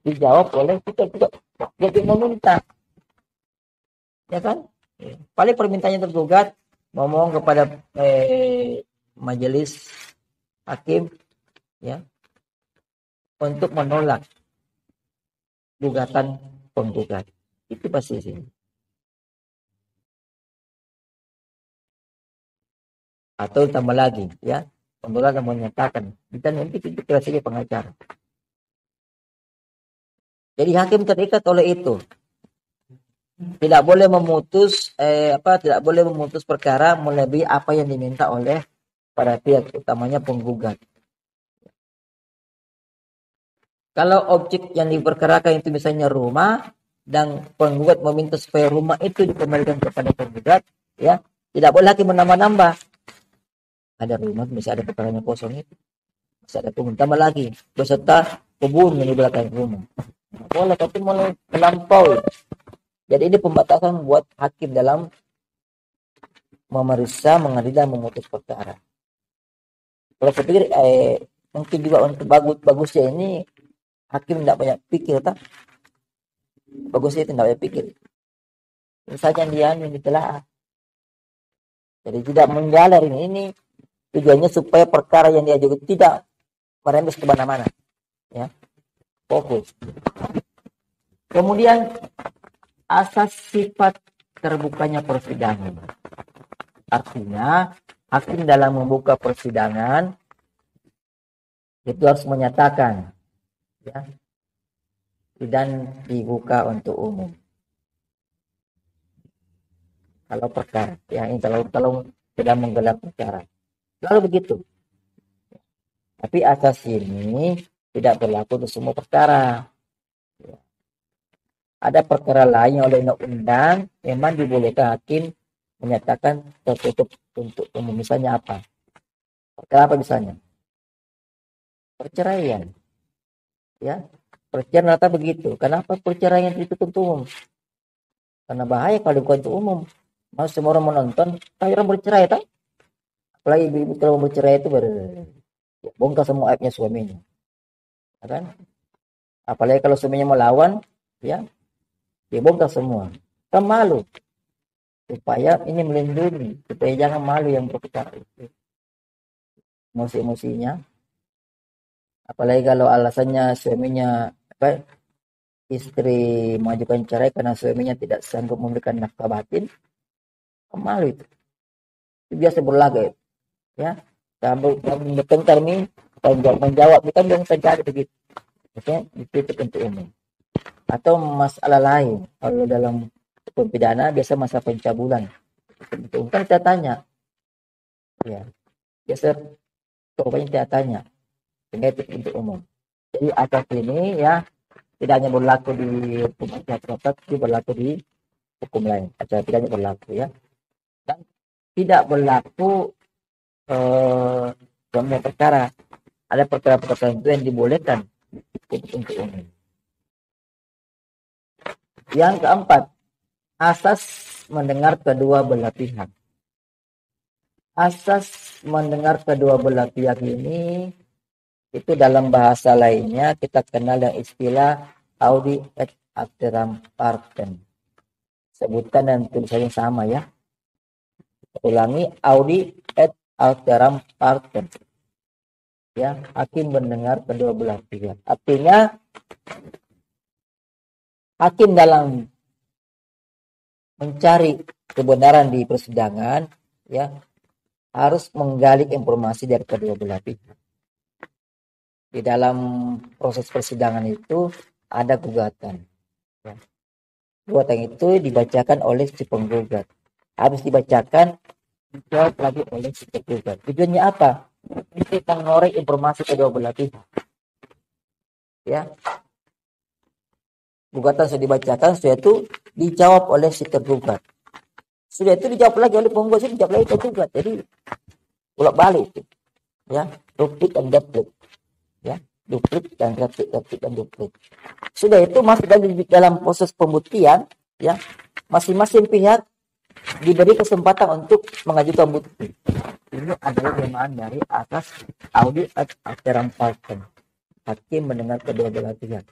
dijawab oleh kita juga jadi meminta, ya kan? Paling permintaannya tergugat ngomong kepada majelis hakim, ya, untuk menolak gugatan penggugat. Itu pasti sih. Atau tambah lagi, ya, penolak yang menyatakan kita nanti kita sebagai pengacara. Jadi hakim terikat oleh itu. tidak boleh memutus tidak boleh memutus perkara melebihi apa yang diminta oleh pada pihak, utamanya penggugat. Kalau objek yang diperkarakan itu misalnya rumah dan penggugat meminta supaya rumah itu dikembalikan kepada penggugat, ya tidak boleh lagi menambah-nambah. Ada rumah, misalnya ada perkara yang kosong itu, bisa ada kebun tambah lagi beserta kebun yang di belakang rumah. Boleh, tapi mulai melampaui. Jadi ini pembatasan buat hakim dalam memeriksa, mengadili dan memutus perkara. Kalau saya pikir mungkin juga untuk bagusnya ini hakim tidak banyak pikir, tak? Bagusnya itu tidak banyak pikir. Ini saja yang ditelaah. Jadi tidak menggalar ini tujuannya supaya perkara yang diajukan tidak merembes ke mana-mana, ya, fokus. Kemudian asas sifat terbukanya persidangan. Artinya hakim dalam membuka persidangan itu harus menyatakan, ya, dan dibuka untuk umum. Kalau perkara, ya, ini kalau sedang menggelar perkara, lalu begitu. Tapi asas ini tidak berlaku untuk semua perkara. Ada perkara lain yang oleh undang-undang memang dibolehkan hakim menyatakan tertutup untuk umum. Misalnya apa? Perkara apa misalnya? Perceraian. Ya, perceraian rata begitu. Kenapa perceraian ditutup untuk umum? Karena bahaya kalau bukan untuk umum. Mau semua orang menonton, tahu orang bercerai, tak? Apalagi ibu kalau bercerai itu bongkar semua aibnya suaminya, ya kan? Apalagi kalau suaminya melawan, ya, dia bongkar semua. Kan malu. Supaya ini melindungi, supaya jangan malu yang berperkara itu. Emosi-emosinya. Apalagi kalau alasannya suaminya istri mengajukan cerai karena suaminya tidak sanggup memberikan nafkah batin, malu itu biasa berlaga, ya. Sambil bertengkar nih, menjawab kan yang terjadi begitu, maksudnya ditutup untuk umum. Atau masalah lain, kalau dalam hukum pidana biasa masa pencabulan, itu kan kita tanya, ya, biasa korbannya kita tanya, sehingga itu untuk umum. Jadi atas ini, ya, tidak hanya berlaku di hukum acara, tapi berlaku di hukum lain, acara pidana berlaku, ya. Dan tidak berlaku semua perkara. Ada perkara-perkara tertentu yang dibolehkan untuk umum. Yang keempat, asas mendengar kedua belah pihak. Asas mendengar kedua belah pihak ini itu dalam bahasa lainnya kita kenal dengan istilah audi et alteram partem. Sebutan dan tulisannya sama, ya. Ulangi, audi et alteram partem. Ya, hakim mendengar kedua belah pihak. Artinya hakim dalam mencari kebenaran di persidangan, ya, harus menggali informasi dari kedua belah pihak. Di dalam proses persidangan itu ada gugatan, ya. Gugatan itu dibacakan oleh si penggugat. Habis dibacakan, dijawab lagi oleh si penggugat. Tujuannya apa? Kita mengorek informasi kedua belah pihak, ya. Gugatan sudah dibacakan, sudah itu dijawab oleh si tergugat. Sudah itu dijawab lagi oleh penggugat, sudah dijawab lagi tergugat. Jadi bolak-balik, ya, duplik dan duplik, ya, duplik dan duplik dan duplik. Sudah itu masuk dalam proses pembuktian, ya, masing-masing pihak diberi kesempatan untuk mengajukan bukti. Ini adalah kelemahan dari asas audi et alteram partem. Hakim mendengar kedua belah pihak.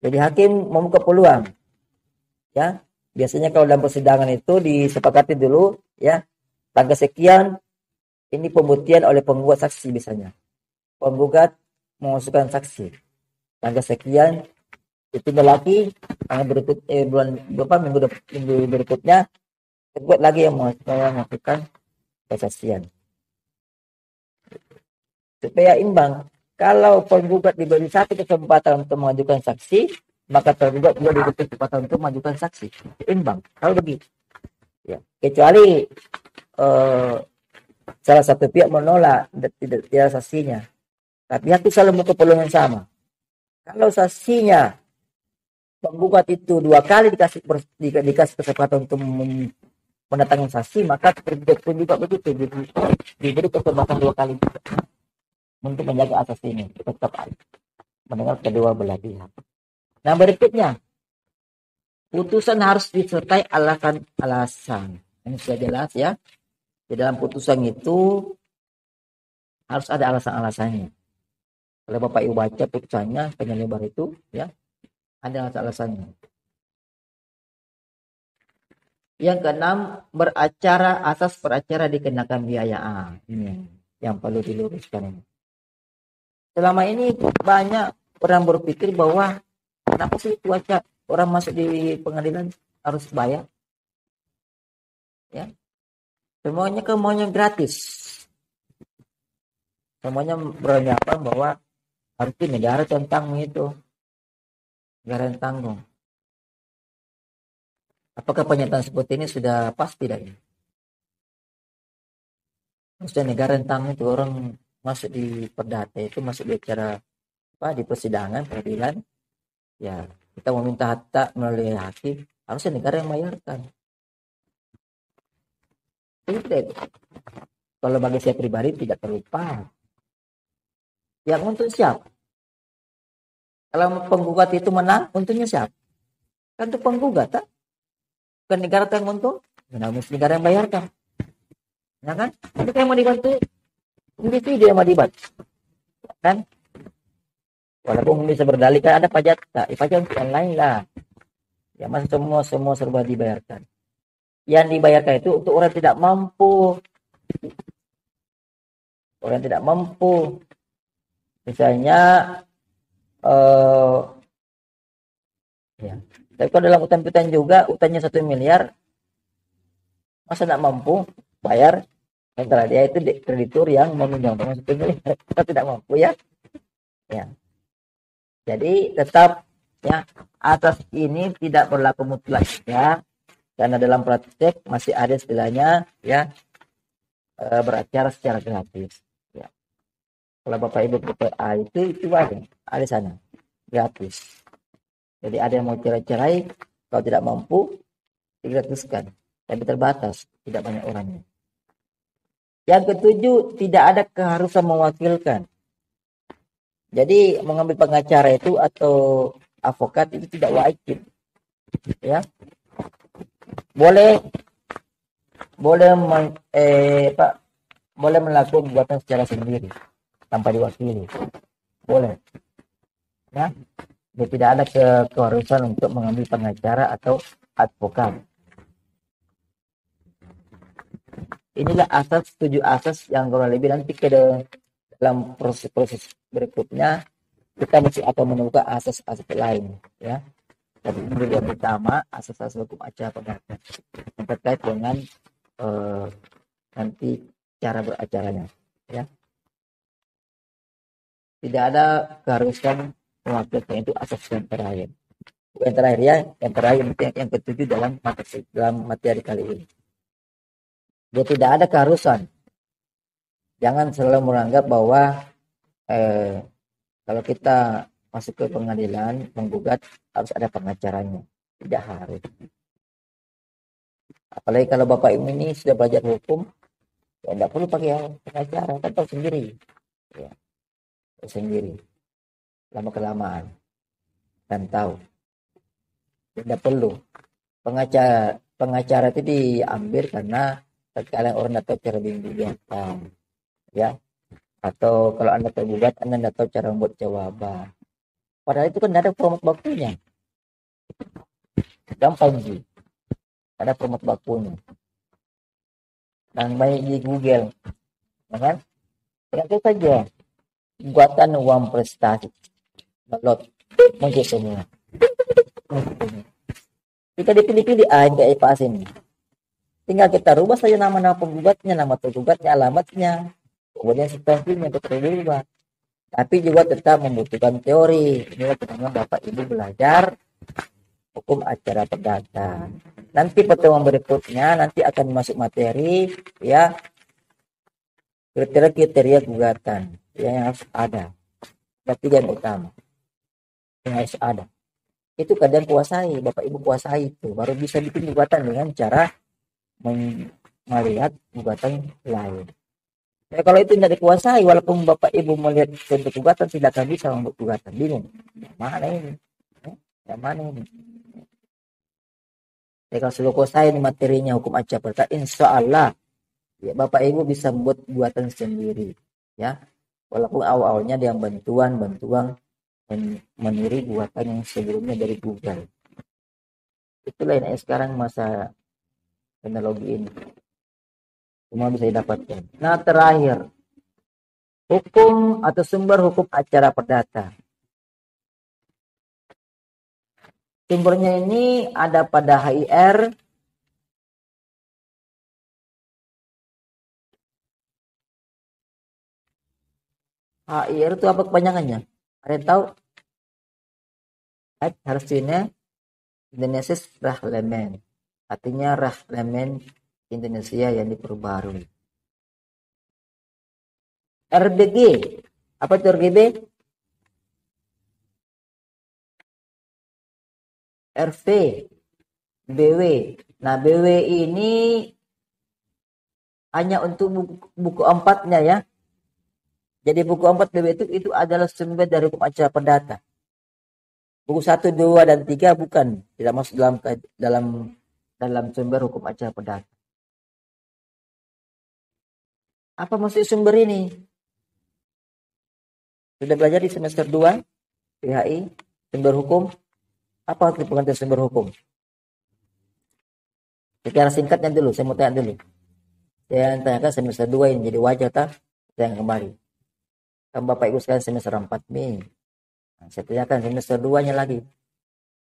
Jadi hakim membuka peluang, ya. Biasanya kalau dalam persidangan itu disepakati dulu, ya, tanggal sekian ini pembuktian oleh penggugat saksi biasanya. Penggugat mengusulkan saksi. Tanggal sekian itu lagi tanggal berikut minggu berikutnya tergugat lagi yang mengajukan kesaksian. Supaya imbang. Kalau penggugat diberi satu kesempatan untuk mengajukan saksi, maka tergugat juga diberi kesempatan untuk mengajukan saksi. Imbang. Kalau begitu. Ya. Kecuali salah satu pihak menolak tidak saksinya. Tapi pihak itu selalu ke peluang yang sama. Kalau saksinya penggugat itu 2 kali dikasih kesempatan untuk mendatangkan saksi, maka tergugat pun juga begitu, diberi kesempatan 2 kali juga untuk menjaga asas ini tetap mendengar kedua belah pihak. Nah, berikutnya, putusan harus disertai alasan. Ini sudah jelas ya. Di dalam putusan itu harus ada alasan-alasannya. Kalau Bapak Ibu baca putusannya panjang lebar itu ya, ada alasan-alasannya. Yang keenam, asas beracara dikenakan biaya. Ini yang perlu diluruskan ini. Selama ini banyak orang berpikir bahwa kenapa sih orang masuk di pengadilan harus bayar? Ya. Semuanya gratis. Semuanya beranggapan bahwa harusnya negara tentang itu. Negara yang tanggung. Apakah pernyataan seperti ini sudah pas tidak ya? Maksudnya negara yang tanggung itu orang masuk di perdata itu masuk di acara di persidangan peradilan ya, kita meminta harta melalui hakim, harusnya negara yang bayarkan. Tidak. Kalau bagi saya pribadi tidak terlupa. Yang untung siapa? Kalau penggugat itu menang, untungnya siapa? Kan itu penggugat, tak? Kan negara yang untung, negara yang bayarkan. Ya kan? Itu yang mau dibantu individu yang mau dibantu. Kan? Walaupun bisa berdalih kan ada pajak, pajak untuk yang lain lah. Ya masa semua serba dibayarkan. Yang dibayarkan itu untuk orang tidak mampu. Orang tidak mampu. Misalnya ya. Tapi kalau dalam utang piutang juga utangnya 1 miliar, masa tidak mampu bayar, antara dia itu kreditur yang meminjam 1 miliar, kita tidak mampu ya. Ya. Jadi tetap ya, atas ini tidak berlaku mutlak ya, karena dalam praktek masih ada istilahnya ya, beracara secara gratis ya. Kalau Bapak Ibu PPA itu ada sana gratis. Jadi ada yang mau cerai, kalau tidak mampu digratiskan, tapi terbatas, tidak banyak orangnya. Yang ketujuh, tidak ada keharusan mewakilkan. Jadi mengambil pengacara itu atau advokat itu tidak wajib, ya. Boleh melakukan gugatan secara sendiri tanpa diwakili, boleh. Ya, jadi tidak ada keharusan untuk mengambil pengacara atau advokat. Inilah 7 asas yang kurang lebih nanti dalam proses berikutnya kita masih akan menemukan asas-asas lain ya. Tapi ini yang pertama, asas-asas hukum acara perdata yang terkait dengan nanti cara beracaranya ya. Tidak ada keharusan mewakilkan, itu asas yang terakhir. Yang terakhir ya, yang ketujuh dalam materi kali ini. Dia tidak ada keharusan. Jangan selalu menganggap bahwa kalau kita masuk ke pengadilan menggugat harus ada pengacaranya. Tidak harus. Apalagi kalau Bapak Ibu ini sudah belajar hukum, ya tidak perlu pakai pengacara, kan tahu sendiri. Ya, tahu sendiri. Lama kelamaan dan tahu. Tidak perlu. Pengacara itu diambil karena terkadang orang tidak tahu cara bimbingan. Ya, atau kalau Anda tergugat, Anda tidak tahu cara membuat jawaban. Padahal itu kan ada format bakunya. Gampang sih. Ada format bakunya. Dan banyak di Google. Ya kan? Itu saja. Gugatan uang prestasi. Lot. Muncul semua. Kita dipilih-pilih kayak pas ini. Tinggal kita rubah saja nama-nama penggugatnya, nama tergugatnya, alamatnya. Kemudian substansinya kita rubah. Tapi juga tetap membutuhkan teori. Inilah kenapa Bapak Ibu belajar hukum acara perdata. Nanti pertemuan berikutnya nanti akan masuk materi ya, kriteria gugatan yang harus ada. Ketiga yang utama yang harus ada. Itu kalian kuasai, Bapak Ibu kuasai itu, baru bisa bikin gugatan dengan cara melihat gugatan lain. Ya, kalau itu tidak dikuasai, walaupun Bapak Ibu melihat bentuk gugatan, tidak akan bisa membuat gugatan. Bingung. Yang mana ini? Yang mana ini? Ya, kalau sudah kuasai materinya hukum acara perdata, insya Allah ya, Bapak Ibu bisa membuat gugatan sendiri. Ya, walaupun awal-awalnya dia bantuan meniru gugatan yang sebelumnya dari Google. Itulah yang sekarang masa teknologi ini. Semua bisa didapatkan. Nah, terakhir, hukum atau sumber hukum acara perdata. Sumbernya ini ada pada HIR, HIR itu apa kepanjangannya? Ada yang tahu? Harusnya Indonesia Rahlemen. Artinya Rahlemen Indonesia yang diperbarui. RBG. Apa itu RBG? RV. BW. Nah, BW ini hanya untuk buku 4-nya ya. Jadi buku 4 BW itu adalah sumber dari hukum acara perdata. Buku 1, 2, dan 3 bukan. Tidak masuk dalam sumber hukum acara perdata. Apa maksud sumber ini? Sudah belajar di semester 2 PHI sumber hukum. Apa arti pengertian sumber hukum? Secara singkatnya dulu, saya mau tanya dulu. Saya tanyakan semester 2 ini jadi wajar tak? Saya kembali. Kan Bapak Ibu sekalian semester 4 nih. Nah, saya tanyakan semester 2-nya lagi.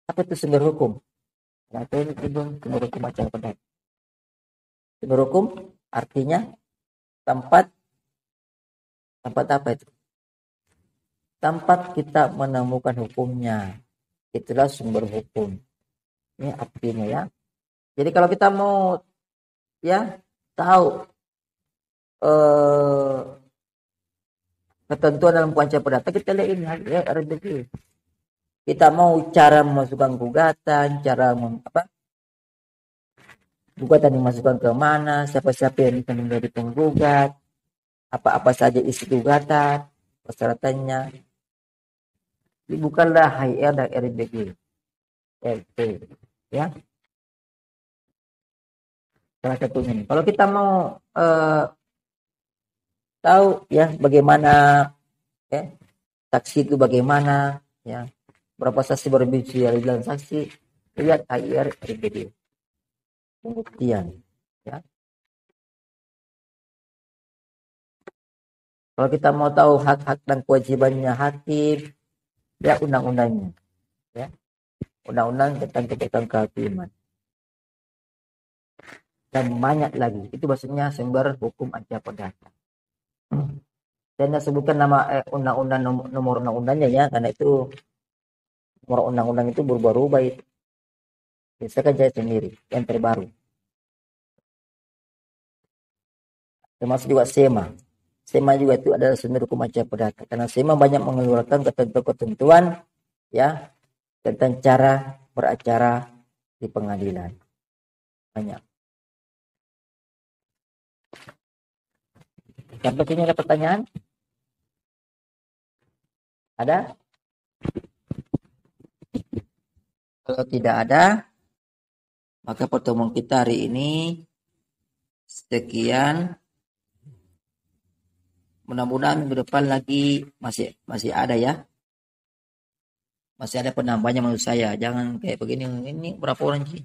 Apa itu sumber hukum? Nah, itu sumber hukum acara perdata. Sumber hukum artinya tempat apa itu? Tempat kita menemukan hukumnya. Itulah sumber hukum. Ini artinya ya. Jadi kalau kita mau ya tahu ketentuan dalam hukum acara perdata, kita lihat ini ya, RBG. Kita mau cara memasukkan gugatan, cara gugatan dimasukkan ke mana, siapa-siapa yang bisa menjadi penggugat, apa-apa saja isi gugatan, persyaratannya. Bukanlah HIR dan RBG. RT ya. Salah satunya nih. Kalau kita mau tahu ya bagaimana ya, saksi itu bagaimana ya, berapa saksi berbicara dalam saksi, lihat HIR RBG. Pembuktian ya. Kalau kita mau tahu hak-hak dan kewajibannya hakim, ya undang-undangnya ya, undang-undang tentang kehakiman dan banyak lagi. Itu maksudnya sumber hukum acara perdata. Saya tidak sebutkan nama undang-undang nomor undang-undangnya ya, karena itu nomor undang-undang itu berubah-ubah itu. Biasakan saya sendiri yang terbaru. Termasuk juga SEMA. SEMA juga itu adalah sumber hukum acara perdata, karena SEMA banyak mengeluarkan ketentuan-ketentuan ya tentang cara beracara di pengadilan. Banyak. Sampai sini ada pertanyaan? Ada? Kalau tidak ada, maka pertemuan kita hari ini sekian. Mudah-mudahan minggu depan lagi masih ada ya. Masih ada penambahannya menurut saya. Jangan kayak begini. Ini berapa orang sih?